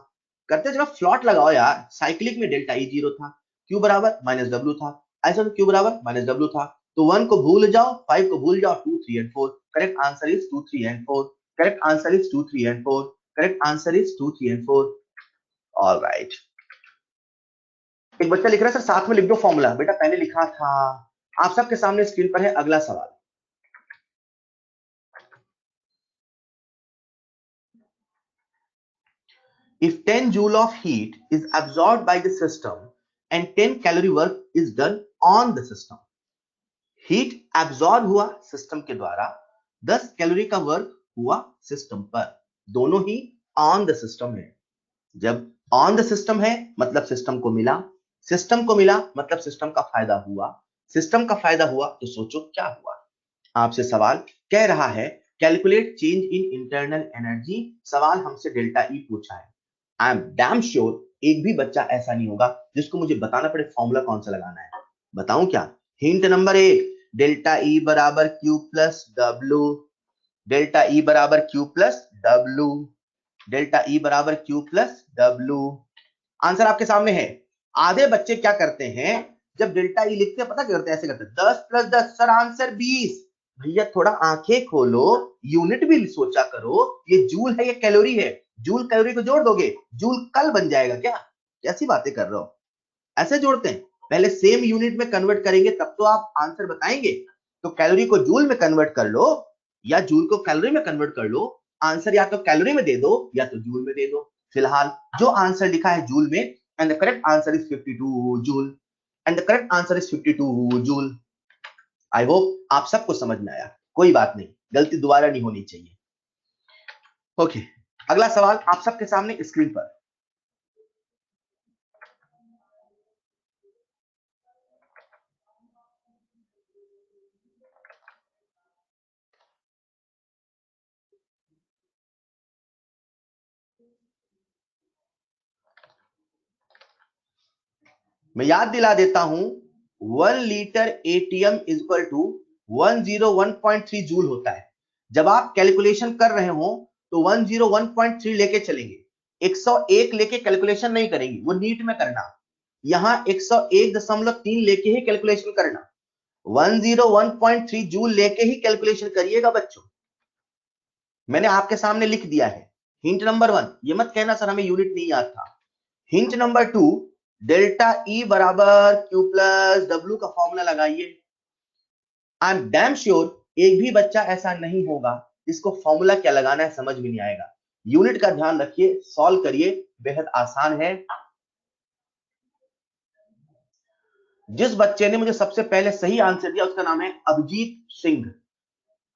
करते जरा फ्लॉट लगाओ यार, साइक्लिक में डेल्टा ई जीरो था, क्यू बराबर माइनस डब्ल्यू था, आइसो में क्यू बराबर माइनस डब्ल्यू था। तो 1 को भूल जाओ, 5 को भूल जाओ, 2 3 and 4, correct answer is 2 3 and 4, correct answer is 2 3 and 4, correct answer is 2 3 and 4। Alright, एक बच्चा लिख रहा है सर साथ में लिख दो फॉर्मूला, बेटा पहले लिखा था। आप सबके सामने स्क्रीन पर है अगला सवाल। If 10 joule of heat is absorbed by the system and 10 calorie work is done on the system, heat absorb हुआ सिस्टम के द्वारा, 10 कैलोरी का वर्क हुआ सिस्टम पर, दोनों ही ऑन द सिस्टम है। जब ऑन द सिस्टम है मतलब सिस्टम को मिला, सिस्टम को मिला मतलब सिस्टम का फायदा हुआ, सिस्टम का फायदा हुआ तो सोचो क्या हुआ। आपसे सवाल कह रहा है calculate change in internal energy, सवाल हमसे डेल्टा ई पूछा है। आई एम डैम श्योर एक भी बच्चा ऐसा नहीं होगा जिसको मुझे बताना पड़े फॉर्मूला कौन सा लगाना है। बताऊं क्या? हिंट नंबर 1, डेल्टा ई बराबर Q plus W, delta E बराबर Q plus W, delta E बराबर क्यू प्लस डब्ल्यू। आंसर आपके सामने है। आधे बच्चे क्या करते हैं, जब डेल्टा ई लिखते हैं पता क्या करते हैं, ऐसे करते हैं 10 प्लस 10 सर आंसर 20। भैया थोड़ा आंखें खोलो, यूनिट भी सोचा करो, ये जूल है ये कैलोरी है, जूल कैलोरी को जोड़ दोगे, जूल कल बन जाएगा क्या? कैसी बातें कर रहे हो? ऐसे जोड़ते हैं, पहले सेम यूनिट में कन्वर्ट करेंगे तब तो आप आंसर बताएंगे। तो कैलोरी को जूल में कन्वर्ट कर लो या जूल को कैलोरी में कन्वर्ट कर लो, आंसर या तो कैलोरी में दे दो या तो जूल में दे दो। फिलहाल जो आंसर लिखा है जूल में, and the correct answer is 52 joule, and the correct answer is 52 joule. I hope आप सबको समझ में आया, कोई बात नहीं, गलती दोबारा नहीं होनी चाहिए। ओके, अगला सवाल आप सबके सामने स्क्रीन पर। मैं याद दिला देता हूं, 1 litre atm is equal to 101.3 joule होता है। जब आप कैलकुलेशन कर रहे हो तो 101.3 लेके चलेंगे, 101 लेके कैलकुलेशन नहीं करेंगे, वो नीट में करना। यहां 101.3 लेके ही कैलकुलेशन करना, 101.3 जूल लेके ही कैलकुलेशन करिएगा बच्चों। मैंने आपके सामने लिख दिया है। हिंट नंबर 1, ये मत कहना सर हमें यूनिट नहीं याद था। हिंट नंबर 2, डेल्टा ई बराबर क्यू प्लस डब्ल्यू का फॉर्मूला लगाइए। आई एम डैम श्योर एक भी बच्चा ऐसा नहीं होगा इसको फॉर्मूला क्या लगाना है समझ में नहीं आएगा। यूनिट का ध्यान रखिए, सॉल्व करिए, बेहद आसान है। जिस बच्चे ने मुझे सबसे पहले सही आंसर दिया उसका नाम है अभिजीत सिंह।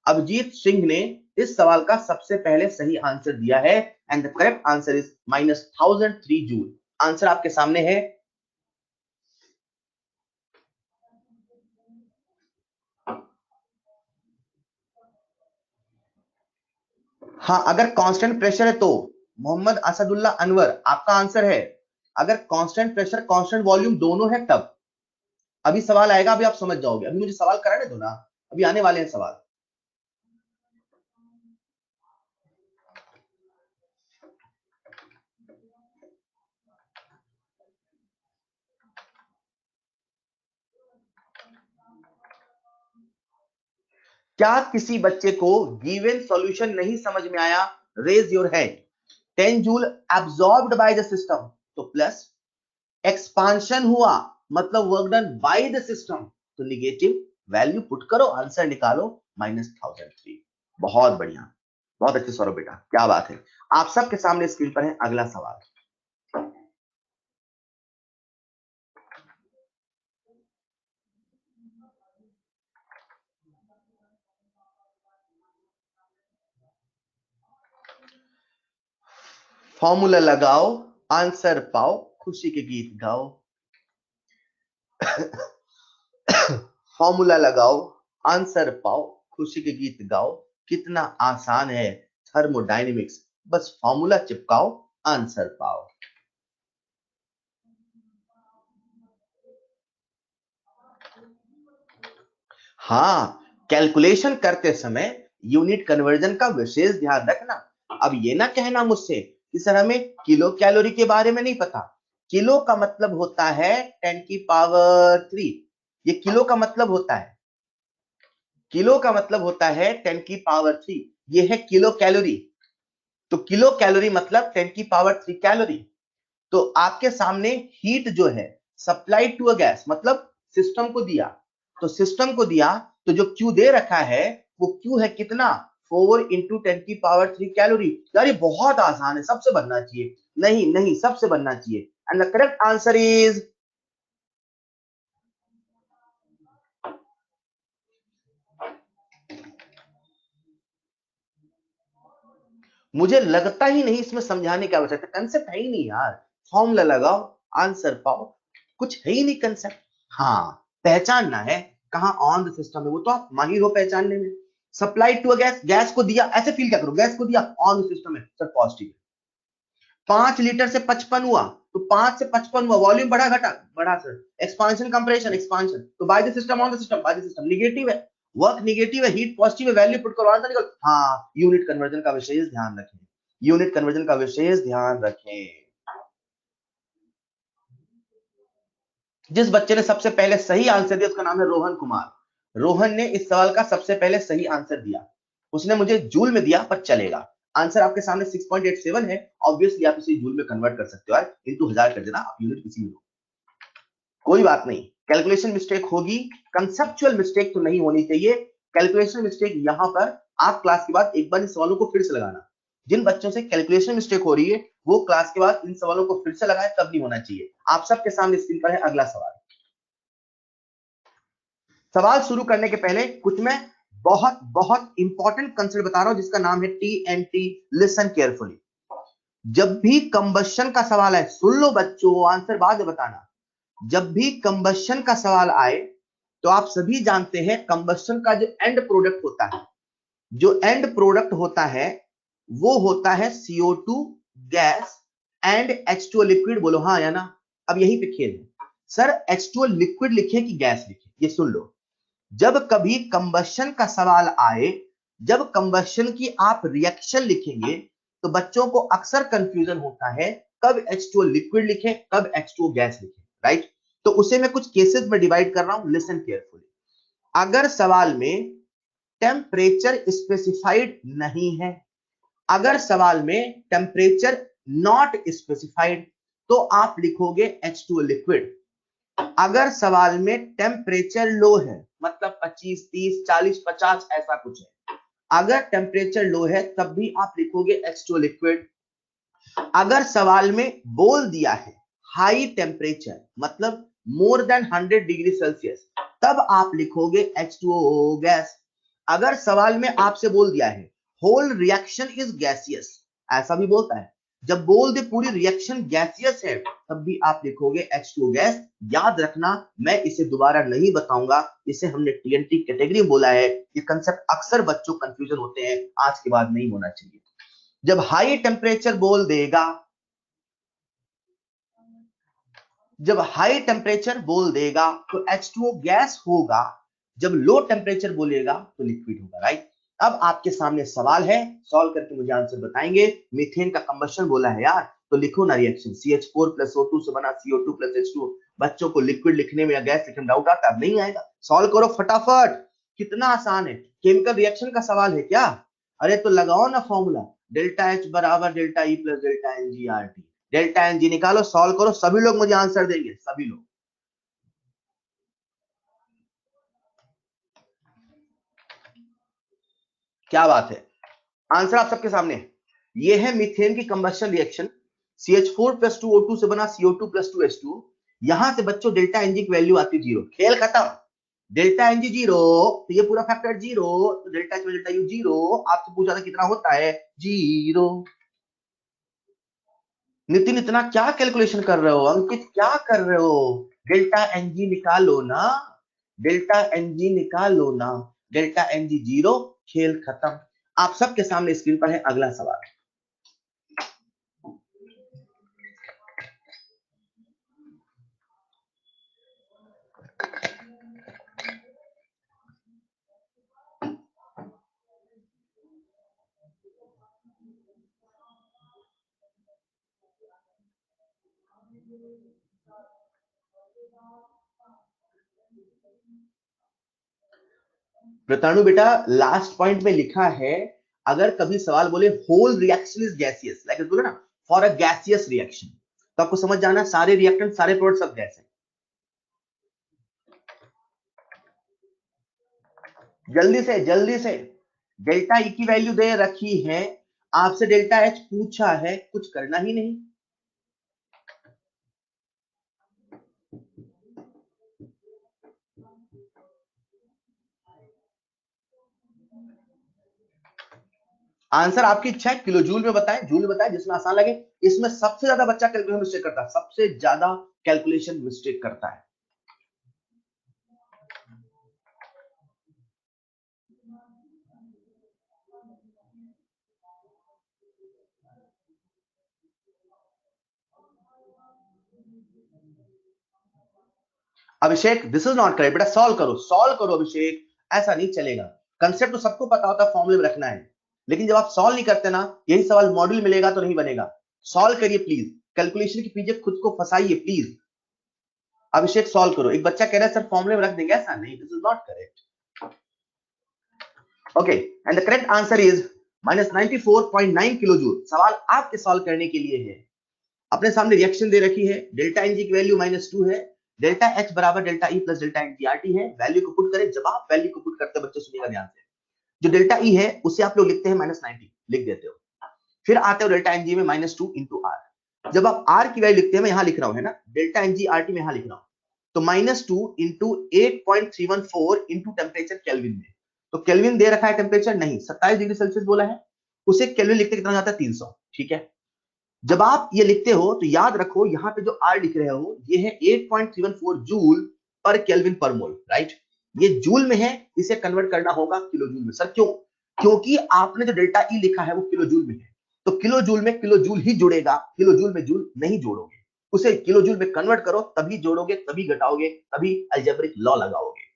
अभिजीत सिंह ने इस सवाल का सबसे पहले सही आंसर दिया है, and the correct answer is -1003 joule. Answer आपके सामने है। हाँ, अगर कांस्टेंट प्रेशर है तो मोहम्मद असदुल्ला अनवर आपका आंसर है। अगर कांस्टेंट प्रेशर कांस्टेंट वॉल्यूम दोनों है तब। अभी सवाल आएगा, अभी आप समझ जाओगे, अभी मुझे सवाल कराने दो ना, अभी आने वाले हैं सवाल। क्या किसी बच्चे को गिवन सॉल्यूशन नहीं समझ में आया? Raise your hand. 10 joule absorbed by the system, तो प्लस। एक्सपांशन हुआ मतलब work done by the system, तो निगेटिव। वैल्यू पुट करो, आंसर निकालो, -1003। बहुत बढ़िया, बहुत अच्छे सौरभ बेटा, क्या बात है। आप सबके सामने स्क्रीन पर है अगला सवाल। फॉर्मूला लगाओ, आंसर पाओ, खुशी के गीत गाओ। फॉर्मूला लगाओ, आंसर पाओ, खुशी के गीत गाओ। कितना आसान है थर्मोडायनेमिक्स, बस फॉर्मूला चिपकाओ, आंसर पाओ। हाँ, कैलकुलेशन करते समय यूनिट कन्वर्जन का विशेष ध्यान रखना। अब ये ना कहना मुझसे कि सर हमें किलो कैलोरी के बारे में नहीं पता। किलो का मतलब होता है 10 की पावर 3। ये किलो का मतलब होता है, किलो का मतलब होता है 10 की पावर 3। ये है किलो कैलोरी। तो किलो कैलोरी मतलब 10 की पावर 3 कैलोरी। तो आपके सामने हीट जो है सप्लाइड टू अ गैस, मतलब सिस्टम को दिया, तो सिस्टम को दिया, तो जो क्यू दे रखा है वो क्यू है कितना, 4 इंटू 10 की पावर 3 कैलोरी। यार ये बहुत आसान है, सबसे बनना चाहिए। नहीं नहीं, सबसे बनना चाहिए। And the correct answer is, मुझे लगता ही नहीं इसमें समझाने की आवश्यकता, कंसेप्ट है ही नहीं यार। फॉर्मूला लगाओ, आंसर पाओ, कुछ है ही नहीं कंसेप्ट। हाँ, पहचानना है कहां ऑन द सिस्टम है, वो तो आप माहिर हो पहचानने में। Supply to a gas, gas को दिया, ऐसे फील क्या करो, गैस को दिया, ऑन द सिस्टम है सर, पॉजिटिव। 5 लीटर से 55 हुआ, तो 5 से 55 हुआ, वॉल्यूम बढ़ा घटा, बढ़ा सर। एक्सपांशन कंप्रेशन, एक्सपांशन, तो bye the system, on the system, bye the system. Negative है, वर्क निगेटिव है, हीट पॉजिटिव है, वैल्यू पुट करो, आंसर निकल। हाँ, यूनिट कन्वर्जन का विशेष ध्यान रखें, यूनिट कन्वर्जन का विशेष ध्यान रखें। जिस बच्चे ने सबसे पहले सही आंसर दिया उसका नाम है रोहन कुमार। रोहन ने इस सवाल का सबसे पहले सही आंसर दिया। उसने मुझे जूल में दिया पर चलेगा। आंसर आपके सामने 6.87 है। ऑब्वियसली आप इसे जूल में कन्वर्ट कर सकते हो यार, इंटू 1000 कर देना, आप यूनिट किसी में हो, कोई बात नहीं। कैलकुलेशन मिस्टेक होगी, कंसेप्चुअल मिस्टेक तो नहीं होनी चाहिए। कैलकुलेशन मिस्टेक यहां पर आप क्लास के बाद एक बार इन सवालों को फिर से लगाना। जिन बच्चों से कैलकुलेशन मिस्टेक हो रही है वो क्लास के बाद इन सवालों को फिर से लगाए, तब नहीं होना चाहिए। आप सबके सामने स्क्रीन पर है अगला सवाल। सवाल शुरू करने के पहले कुछ मैं बहुत बहुत इंपॉर्टेंट कंसेप्ट बता रहा हूं जिसका नाम है TNT। Listen carefully. जब भी कंबशन का सवाल है, सुन लो बच्चों, आंसर बाद में बताना। जब भी कंबशन का सवाल आए तो आप सभी जानते हैं कंबशन का जो एंड प्रोडक्ट होता है, जो एंड प्रोडक्ट होता है वो होता है CO2 gas and H2O liquid. बोलो हाँ या ना। अब यही पे खेल है सर, H2O लिक्विड लिखे कि गैस लिखे, ये सुन लो। जब कभी कंबशन का सवाल आए, जब कंबशन की आप रिएक्शन लिखेंगे तो बच्चों को अक्सर कंफ्यूजन होता है कब H2O लिक्विड लिखे, कब H2O गैस लिखे, राइट। तो उसे मैं कुछ केसेस में डिवाइड कर रहा हूं, लिसन केयरफुली। अगर सवाल में टेम्परेचर स्पेसिफाइड नहीं है, अगर सवाल में टेम्परेचर नॉट स्पेसिफाइड, तो आप लिखोगे H2O लिक्विड। अगर सवाल में टेम्परेचर लो है, मतलब 25, 30, 40, 50 ऐसा कुछ है, अगर टेम्परेचर लो है तब भी आप लिखोगे H2O लिक्विड। अगर सवाल में बोल दिया है हाई टेम्परेचर, मतलब मोर देन 100 डिग्री सेल्सियस, तब आप लिखोगे H2O गैस। अगर सवाल में आपसे बोल दिया है होल रिएक्शन इज गैसियस, ऐसा भी बोलता है, जब बोल दे पूरी रिएक्शन गैसियस है तब भी आप लिखोगे H2O गैस। याद रखना, मैं इसे दोबारा नहीं बताऊंगा, इसे हमने TNT कैटेगरी में बोला है। ये कंसेप्ट अक्सर बच्चों कंफ्यूजन होते हैं, आज के बाद नहीं होना चाहिए। जब हाई टेम्परेचर बोल देगा, जब हाई टेम्परेचर बोल देगा तो H2O गैस होगा, जब लो टेम्परेचर बोलेगा तो लिक्विड होगा, राइट। अब आपके सामने सवाल है, सॉल्व करके मुझे आंसर बताएंगे। मीथेन का कंबशन बोला है यार, तो लिखो ना रिएक्शन, CH4 प्लस O2 से बना CO2 प्लस H2O। बच्चों को लिक्विड लिखने में या गैस लिखने में डाउट आता है? नहीं आएगा, सॉल्व करो फटाफट। कितना आसान है, केमिकल रिएक्शन का सवाल है क्या? अरे तो लगाओ ना फॉर्मूला, डेल्टा एच बराबर delta E plus delta N G R T. Delta N G निकालो, सॉल्व करो, सभी लोग मुझे आंसर देंगे, सभी लोग। क्या बात है, आंसर आप सबके सामने है। ये है मीथेन की combustion reaction, CH4 plus 2O2 से बना CO2 प्लस 2H2। यहां से बच्चों डेल्टा एनजी की वैल्यू आती जीरो, खेल खत्म। डेल्टा एनजी जीरो, तो ये पूरा फैक्टर जीरो, तो delta H delta U zero. आपसे पूछा था कितना होता है, जीरो। नितिन इतना क्या कैलकुलेशन कर रहे हो, अंकित क्या कर रहे हो? डेल्टा एनजी निकालो ना, डेल्टा एनजी निकालो ना, डेल्टा एनजी जीरो, खेल खत्म। आप सबके सामने स्क्रीन पर है अगला सवाल। प्रताणु बेटा, लास्ट पॉइंट में लिखा है, अगर कभी सवाल बोले whole reaction is gaseous, like बोले ना फॉर अ गैसियस रिएक्शन, तो आपको समझ जाना सारे रिएक्टेंट सारे प्रोडक्ट सब गैस है। जल्दी से डेल्टा ई की वैल्यू दे रखी है, आपसे डेल्टा एच पूछा है, कुछ करना ही नहीं। आंसर आपकी इच्छा है, किलो जूल में बताएं, जूल में बताएं, जिसमें आसान लगे। इसमें सबसे ज्यादा बच्चा कैलकुलेशन मिस्टेक करता है, सबसे ज्यादा कैलकुलेशन मिस्टेक करता है। अभिषेक दिस इज नॉट करेक्ट बेटा, सॉल्व करो अभिषेक, ऐसा नहीं चलेगा। कंसेप्ट तो सबको पता होता है, फॉर्मूले में रखना है, लेकिन जब आप सॉल्व नहीं करते ना, यही सवाल मॉड्यूल मिलेगा तो नहीं बनेगा। सॉल्व करिए प्लीज, कैलकुलेशन के पीछे खुद को फंसाइए प्लीज। अभिषेक सॉल्व करो। एक बच्चा कह रहा है सर फॉर्मूले में रख देंगे, ऐसा नहीं, this is not correct. Okay, and the correct answer is -94.9 kilo joule. सवाल आपके सॉल्व करने के लिए है। अपने सामने रिएक्शन दे रखी है, डेल्टा एनजी की वैल्यू -2 है, डेल्टा एच बराबर डेल्टा ई प्लस डेल्टा एनटीआरटी है। वैल्यू को पुट करें, जब आप वैल्यू को पुट करते हो बच्चे सुनिएगा ध्यान से, जो डेल्टा ई है उसे आप लोग लिखते हैं -90, लिख देते हो, फिर आते हो डेल्टा एनजी में -2 इंटू आर। जब आप आर की वैल्यू लिखते हैं, मैं यहां लिख रहा हूं है ना, डेल्टा एनजी आरटी में यहां लिख रहा हूं, तो -2 इंटू 8.314 इंटू टेम्परेचर केल्विन में। तो केल्विन दे रखा है, टेम्परेचर नहीं, 27 डिग्री सेल्सियस बोला है, उसे केल्विन लिखते कितना जाता है, 300। ठीक है, जब आप ये लिखते हो तो याद रखो, यहां पे जो आर लिख रहे हो ये है 8.314 जूल पर केल्विन पर मोल, राइट? ये जूल में है, इसे कन्वर्ट करना होगा किलो जूल में। सर क्यों? क्योंकि आपने जो डेल्टा ई लिखा है वो किलो जूल में है, तो किलो जूल में किलो जूल ही जुड़ेगा, किलो जूल में जूल नहीं जोड़ोगे। उसे किलो जूल में कन्वर्ट करो, तभी जोड़ोगे, तभी घटाओगे, तभी अलजेब्रिक लॉ लगाओगे।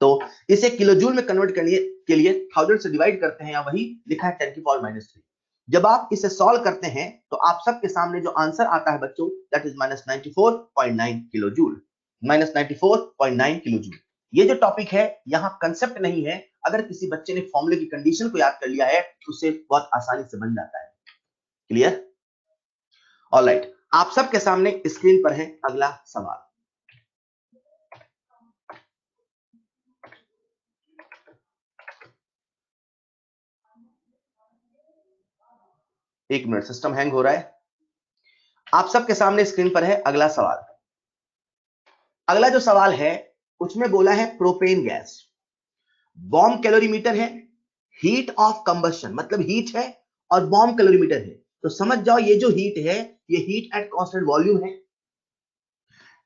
तो इसे किलो जूल में कन्वर्ट करने के लिए 1000 से डिवाइड करते हैं, या वही लिखा है 10 की पावर -3। जब आप इसे सॉल्व करते हैं तो आप सबके सामने जो आंसर आता है बच्चों, that is -94.9 kilo joule, -94.9 kilo joule. ये जो टॉपिक है यहां कंसेप्ट नहीं है, अगर किसी बच्चे ने फॉर्मूले की कंडीशन को याद कर लिया है तो उसे बहुत आसानी से बन जाता है। क्लियर? ऑलराइट, आप सबके सामने स्क्रीन पर है अगला सवाल। एक मिनट, सिस्टम हैंग हो रहा है। आप सबके सामने स्क्रीन पर है अगला सवाल। अगला जो सवाल है उसमें बोला है प्रोपेन गैस, बॉम्ब कैलोरीमीटर है, हीट ऑफ कंबशन मतलब हीट है, और बॉम्ब कैलोरीमीटर है। तो समझ जाओ ये जो हीट है ये हीट एट कांस्टेंट वॉल्यूम है।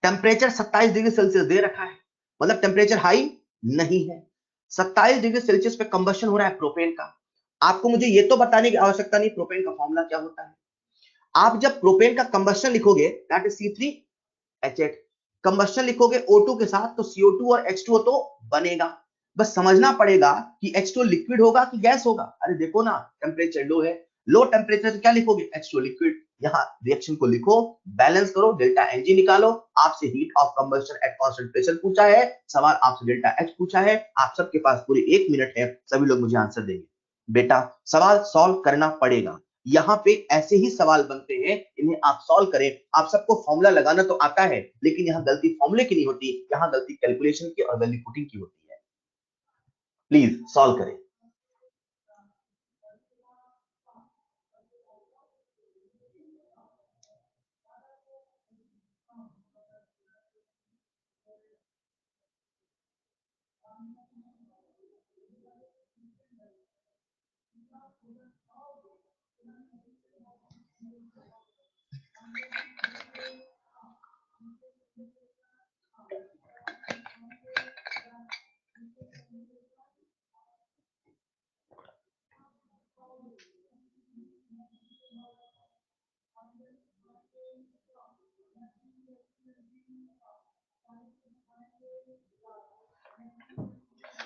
टेम्परेचर 27 डिग्री सेल्सियस दे रखा है, मतलब टेम्परेचर हाई नहीं है। 27 डिग्री सेल्सियस पे कंबशन हो रहा है प्रोपेन का। आपको मुझे ये तो बताने की आवश्यकता नहीं प्रोपेन का फॉर्मूला क्या होता है। आप जब प्रोपेन का कंबशन लिखोगे, दैट इज C3H8, कंबशन लिखोगे O2 के साथ, तो CO2 और H2O तो बनेगा। बस समझना पड़ेगा कि H2O लिक्विड होगा कि गैस होगा। अरे देखो ना, टेम्परेचर लो है, लो टेम्परेचर क्या लिखोगे, H2O लिक्विड। यहाँ रिएक्शन को लिखो, बैलेंस करो, डेल्टा एनजी निकालो। आपसे heat of combustion at constant pressure पूछा है, सवाल आपसे डेल्टा एच पूछा है। आप सबके पास पूरे 1 मिनट है, सभी लोग मुझे आंसर देंगे। बेटा सवाल सॉल्व करना पड़ेगा, यहाँ पे ऐसे ही सवाल बनते हैं, इन्हें आप सॉल्व करें। आप सबको फॉर्मूला लगाना तो आता है, लेकिन यहाँ गलती फॉर्मूले की नहीं होती, यहाँ गलती कैलकुलेशन की और वैल्यू पुटिंग की होती है। प्लीज सॉल्व करें।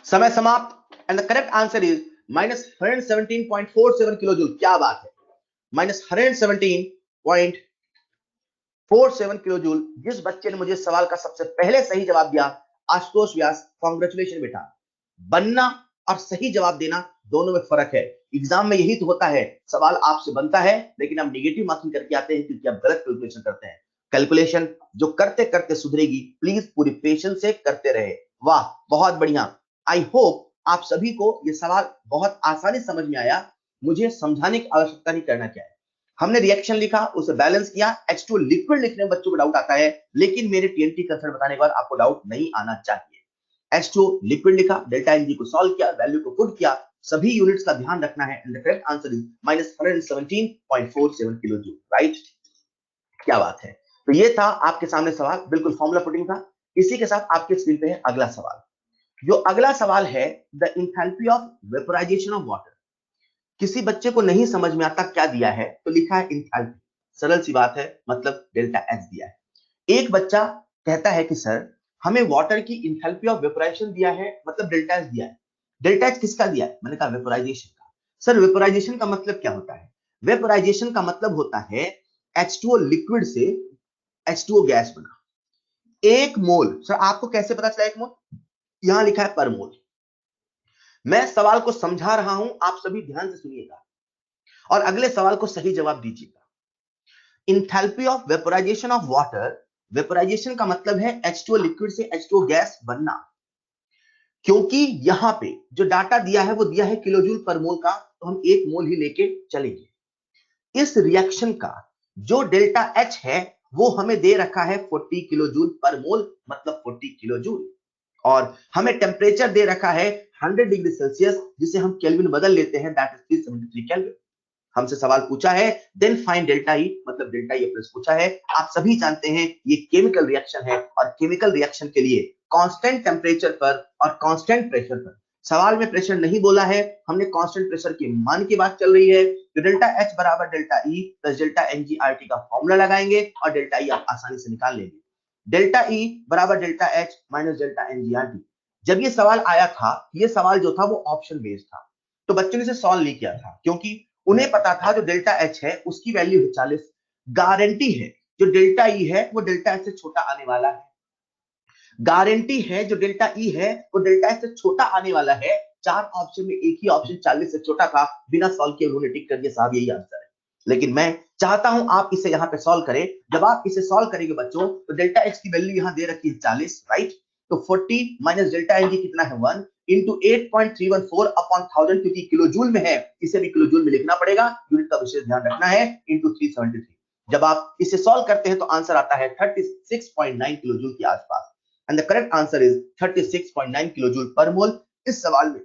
समय समाप्त and the correct answer is -117.47 kilo joule. क्या बात है, -117.47 किलो जूल। जिस बच्चे ने मुझे सवाल का सबसे पहले सही जवाब दिया, आशुतोष व्यास, कॉन्ग्रेचुलेशन बेटा। बनना और सही जवाब देना दोनों में फर्क है। एग्जाम में यही तो होता है, सवाल आपसे बनता है लेकिन आप नेगेटिव मार्किंग करके आते हैं क्योंकि आप गलत कैलकुलेशन करते हैं। कैलकुलेशन जो करते करते सुधरेगी, प्लीज पूरी पेशेंस से करते रहे। वाह, बहुत बढ़िया। आई होप आप सभी को ये सवाल बहुत आसानी समझ में आया। मुझे समझाने की आवश्यकता नहीं, करना क्या है। हमने रिएक्शन लिखा, उसे बैलेंस किया। H2 लिक्विड लिखने में बच्चों को डाउट आता है, लेकिन मेरे टीएनटी कंसेप्ट बताने के बाद आपको डाउट नहीं आना चाहिए। H2 लिक्विड लिखा, डेल्टा एनजी को सॉल्व किया, वैल्यू को पुट किया, सभी यूनिट्स का ध्यान रखना है। And the correct answer is -117.47 kilo joule. Right, क्या बात है। तो ये था आपके सामने सवाल, बिल्कुल फॉर्मूला पुटिंग था। इसी के साथ आपके स्क्रीन पे है अगला सवाल। जो अगला सवाल है, the enthalpy of vaporisation of water. किसी बच्चे को नहीं समझ में आता क्या दिया है, तो लिखा है इंथैल्पी। सरल सी बात है, मतलब डेल्टा एच दिया है। एक बच्चा कहता है कि सर हमें वाटर की इंथैल्पी ऑफ वेपोराइजेशन दिया है, मतलब डेल्टा एच दिया है। डेल्टा एच किसका दिया है? मैंने कहा वेपोराइजेशन का। सर वेपोराइजेशन का मतलब क्या होता है? वेपोराइजेशन का मतलब होता है H2O लिक्विड से H2O गैस बना। एक मोल, सर आपको कैसे पता चला एक मोल? यहां लिखा है पर मोल। मैं सवाल को समझा रहा हूं, आप सभी ध्यान से सुनिएगा और अगले सवाल को सही जवाब दीजिएगा। Enthalpy of vaporisation of water, vaporisation का मतलब है H2O लिक्विड से H2O गैस बनना। क्योंकि यहां पे जो डाटा दिया है वो दिया है किलोजूल पर मोल का, तो हम एक मोल ही लेके चलेंगे। इस रिएक्शन का जो डेल्टा H है वो हमें दे रखा है 40 किलोजूल पर मोल, मतलब 40 किलोजूल। और हमें टेम्परेचर दे रखा है 100 डिग्री सेल्सियस, जिसे हम केल्विन बदल लेते हैं, दैट इज 373 केल्विन। हमसे सवाल पूछा है देन फाइंड डेल्टा ई, मतलब डेल्टा ई प्लस पूछा है। आप सभी जानते हैं ये केमिकल रिएक्शन है, और केमिकल रिएक्शन के लिए कांस्टेंट टेम्परेचर पर और कांस्टेंट प्रेशर पर, सवाल में प्रेशर नहीं बोला है, हमने कांस्टेंट प्रेशर के मान की बात चल रही है, तो डेल्टा एच बराबर डेल्टा ई प्लस डेल्टा एनजीआरटी का फॉर्मूला लगाएंगे और डेल्टा ई आप आसानी से निकाल लेंगे। डेल्टा ई बराबर डेल्टा एच माइनस डेल्टा एनजीआरटी। जब ये सवाल आया था, ये सवाल जो था वो ऑप्शन बेस्ड था, तो बच्चों ने इसे सॉल्व नहीं किया था, क्योंकि उन्हें पता था जो डेल्टा एच है उसकी वैल्यू है 40। गारंटी है जो डेल्टा ई है वो डेल्टा एच से छोटा आने वाला है। गारंटी है जो डेल्टा ई है वो डेल्टा एच से छोटा आने वाला है। चार ऑप्शन में एक ही ऑप्शन 40 से छोटा था, बिना सॉल्व किए उन्होंने टिक कर दिया साहब यही आंसर है। लेकिन मैं चाहता हूं आप इसे यहां पे सॉल्व करें। जब आप इसे सॉल्व करेंगे बच्चों, तो डेल्टा एच की वैल्यू यहां दे रखी है 40, राइट। तो 40 माइनस डेल्टा एन कितना है 1 इंटू 8.314 अपॉन 1000, क्योंकि किलो जूल में है इसे भी किलो जूल में लिखना पड़ेगा, यूनिट का विशेष ध्यान रखना है, इंटू 373। जब आप इसे सॉल्व करते हैं तो आंसर आता है 36.9 किलो जूल के आसपास। And the correct answer is 36.9 kilojoule per mole. इस सवाल में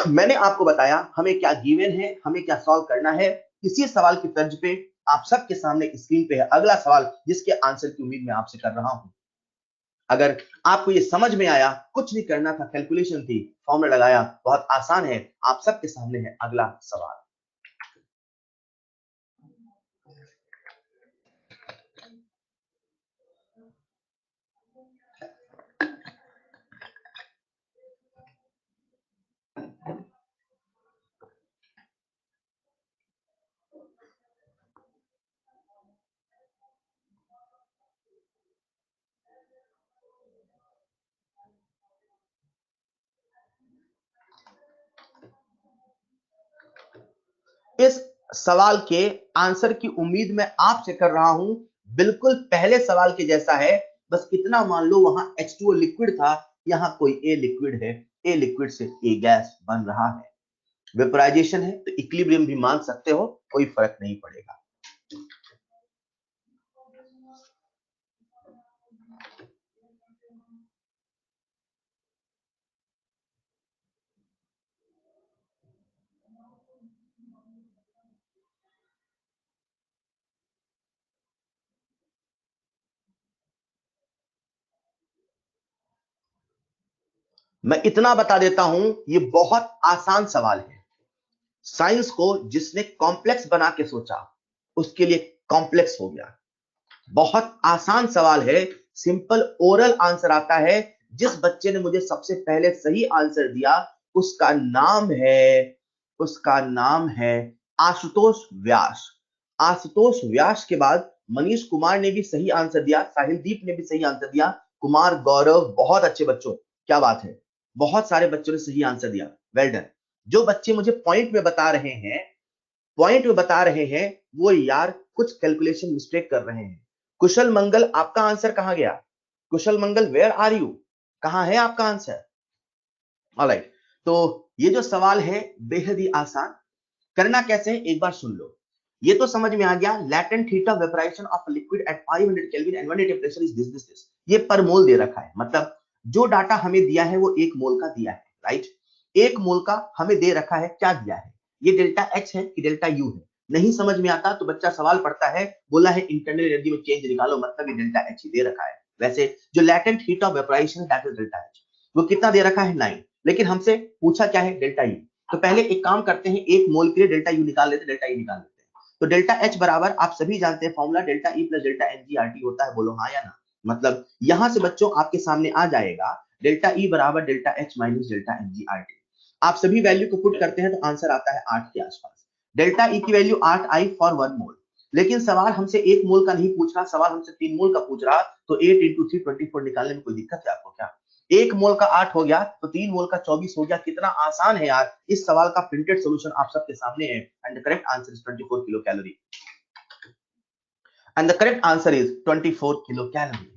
मैंने आपको बताया हमें क्या गिवन है, हमें क्या सॉल्व करना है। इसी सवाल की तर्ज पे आप सबके सामने स्क्रीन पे है अगला सवाल, जिसके आंसर की उम्मीद मैं आपसे कर रहा हूं। अगर आपको ये समझ में आया, कुछ नहीं करना था, कैलकुलेशन थी, फॉर्मूला लगाया, बहुत आसान है। आप सबके सामने है अगला सवाल। इस सवाल के आंसर की उम्मीद मैं आपसे कर रहा हूं, बिल्कुल पहले सवाल के जैसा है, बस इतना मान लो वहां H2O लिक्विड था, यहां कोई A लिक्विड है, A लिक्विड से A गैस बन रहा है। वेपोराइजेशन है तो इक्विलिब्रियम भी मान सकते हो, कोई फर्क नहीं पड़ेगा। मैं इतना बता देता हूं, ये बहुत आसान सवाल है। साइंस को जिसने कॉम्प्लेक्स बना के सोचा, उसके लिए कॉम्प्लेक्स हो गया। बहुत आसान सवाल है, सिंपल ओरल आंसर आता है। जिस बच्चे ने मुझे सबसे पहले सही आंसर दिया, उसका नाम है आशुतोष व्यास। आशुतोष व्यास के बाद मनीष कुमार ने भी सही आंसर दिया, साहिलदीप ने भी सही आंसर दिया, कुमार गौरव, बहुत अच्छे बच्चों, क्या बात है, बहुत सारे बच्चों ने सही आंसर दिया, वेल डन। जो बच्चे मुझे पॉइंट में बता रहे हैं, वो यार कुछ कैलकुलेशन मिस्टेक कर रहे हैं। कुशल मंगल, आपका आंसर कहां गया? कुशल मंगल, वेयर आर यू? कहां है आपका आंसर? ऑलराइट, तो ये जो सवाल है बेहद ही आसान। करना कैसे है एक बार सुन लो। ये तो समझ में आ गया, latent heat of vaporisation of liquid at 500 kelvin and 180 temperature is this. ये पर मोल दे रखा है, मतलब जो डाटा हमें दिया है वो 1 मोल का दिया है, राइट। 1 मोल का हमें दे रखा है, क्या दिया है? ये डेल्टा एच है कि डेल्टा यू है? नहीं समझ में आता तो बच्चा सवाल पढ़ता है, बोला है इंटरनल एनर्जी में चेंज निकालो, मतलब ये डेल्टा एच ही दे रखा है। वैसे जो latent heat of vaporisation that is delta H, वो कितना दे रखा है? 9। लेकिन हमसे पूछा क्या है? Delta U. तो पहले एक काम करते हैं, 1 मोल के लिए डेल्टा यू निकाल लेते हैं। तो डेल्टा एच बराबर आप सभी जानते हैं formula, delta E plus delta N G R T होता है, बोलो हाँ या ना। मतलब यहां से बच्चों आपके सामने आ जाएगा डेल्टा ई बराबर delta H minus delta N G R T. आप सभी वैल्यू को पुट करते हैं तो आंसर आता है 8 के आसपास। डेल्टा ई की वैल्यू 8 आई फॉर 1 मोल। लेकिन सवाल हमसे 1 मोल का नहीं पूछ रहा, सवाल हमसे 3 मोल का पूछ रहा, तो 8 इंटू 3 24 निकालने में कोई दिक्कत है आपको क्या? 1 मोल का 8 हो गया तो 3 मोल का 24 हो गया। कितना आसान है यार। इस सवाल का प्रिंटेड सॉल्यूशन आप सबके सामने है, and the correct answer is 24 kilo calorie. And the correct answer is 24 kilo calorie.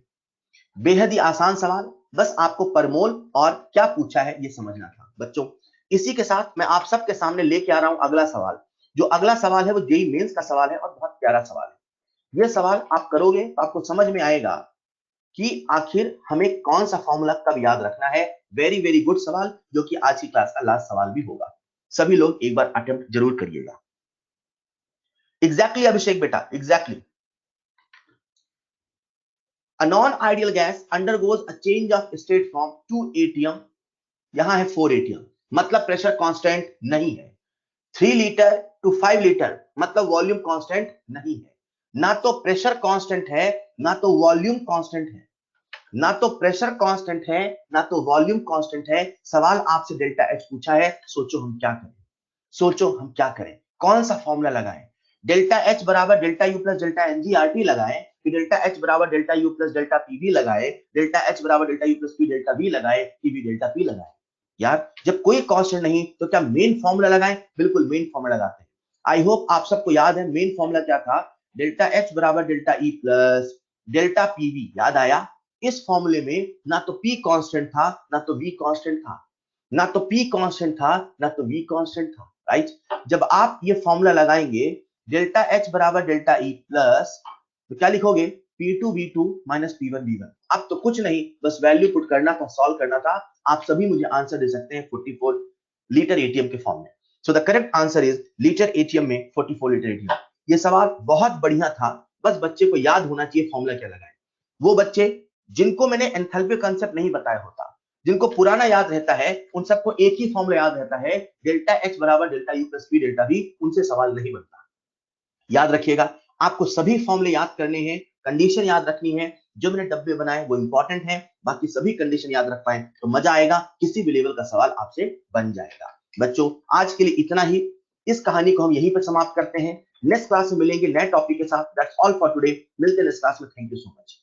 बेहद ही आसान सवाल, बस आपको परमोल और क्या पूछा है ये समझना था बच्चों। इसी के साथ मैं आप सबके सामने लेके आ रहा हूं अगला सवाल। जो अगला सवाल है वो जेईई मेंस का सवाल है और बहुत प्यारा सवाल है। ये सवाल आप करोगे तो आपको समझ में आएगा कि आखिर हमें कौन सा फॉर्मूला कब याद रखना है। वेरी वेरी गुड सवाल, जो कि आज की क्लास का लास्ट सवाल भी होगा। सभी लोग एक बार अटेम्प्ट जरूर करिएगा। एग्जैक्टली अभिषेक बेटा, exactly. A non-ideal gas undergoes a change of state from 2 atm, यहां है 4 atm, मतलब प्रेशर कांस्टेंट नहीं है। 3 लीटर टू 5 लीटर, मतलब वॉल्यूम कांस्टेंट नहीं है। ना तो प्रेशर कांस्टेंट है, ना तो वॉल्यूम कांस्टेंट है। ना तो प्रेशर कांस्टेंट है, ना तो वॉल्यूम कांस्टेंट है। सवाल आपसे डेल्टा एच पूछा है, सोचो हम क्या करें, कौन सा फॉर्मूला लगाएं? डेल्टा एच बराबर डेल्टा यू प्लस डेल्टा एनजीआरटी लगाएं, कि डेल्टा एच बराबर delta U plus delta PV लगाए, डेल्टा एच बराबर delta U plus P delta we लगाए, पीवी डेल्टा पी लगाए? यार जब कोई कांस्टेंट नहीं तो क्या मेन फॉर्मूला लगाएं? बिल्कुल मेन फॉर्मूला लगाते हैं। आई होप आप सबको याद है मेन फॉर्मूला क्या था। डेल्टा एच बराबर delta E plus delta PV, याद आया? इस फॉर्मूले में ना तो पी कांस्टेंट था, ना तो वी कांस्टेंट था, ना तो पी कांस्टेंट था, ना तो वी कांस्टेंट था, राइट। जब आप ये फॉर्मूला लगाएंगे डेल्टा एच बराबर डेल्टा ई प्लस, तो क्या लिखोगे? P2V2 minus P1V1। अब तो कुछ नहीं, बस वैल्यू पुट करना था, सॉल्व करना था। आप सभी मुझे आंसर दे सकते हैं 44 लीटर एटीएम के फॉर्म में। So the correct answer is litre ATM में 44 लीटर एटीएम। ये सवाल बहुत बढ़िया था, बस बच्चे को याद होना चाहिए फॉर्मूला क्या लगाए। वो बच्चे जिनको मैंने एंथैल्पी कांसेप्ट नहीं बताया होता, जिनको पुराना याद रहता है, उन सबको एक ही फॉर्मूला याद रहता है, डेल्टा एच बराबर delta U plus P delta we, उनसे सवाल नहीं बनता। याद रखिएगा, आपको सभी फॉर्मूले याद करने हैं, कंडीशन याद रखनी है। जो मैंने डब्बे बनाए वो इंपॉर्टेंट है, बाकी सभी कंडीशन याद रख पाए तो मजा आएगा, किसी भी लेवल का सवाल आपसे बन जाएगा। बच्चों आज के लिए इतना ही, इस कहानी को हम यहीं पर समाप्त करते हैं। नेक्स्ट क्लास में मिलेंगे नए टॉपिक के साथ। दैट्स ऑल फॉर टुडे, मिलते हैं नेक्स्ट क्लास में। Thank you so much.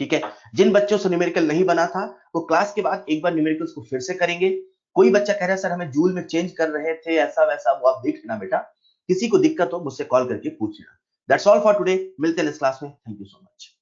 ठीक है, जिन बच्चों से न्यूमेरिकल नहीं बना था वो क्लास के बाद एक बार न्यूमेरिकल्स को फिर से करेंगे। कोई बच्चा कह रहा है सर हमें जूल में चेंज कर रहे थे, ऐसा वैसा, वो आप देख लेना बेटा। किसी को दिक्कत हो मुझसे कॉल करके पूछ लेना। दैट्स ऑल फॉर टुडे, मिलते हैं इस क्लास में। Thank you so much.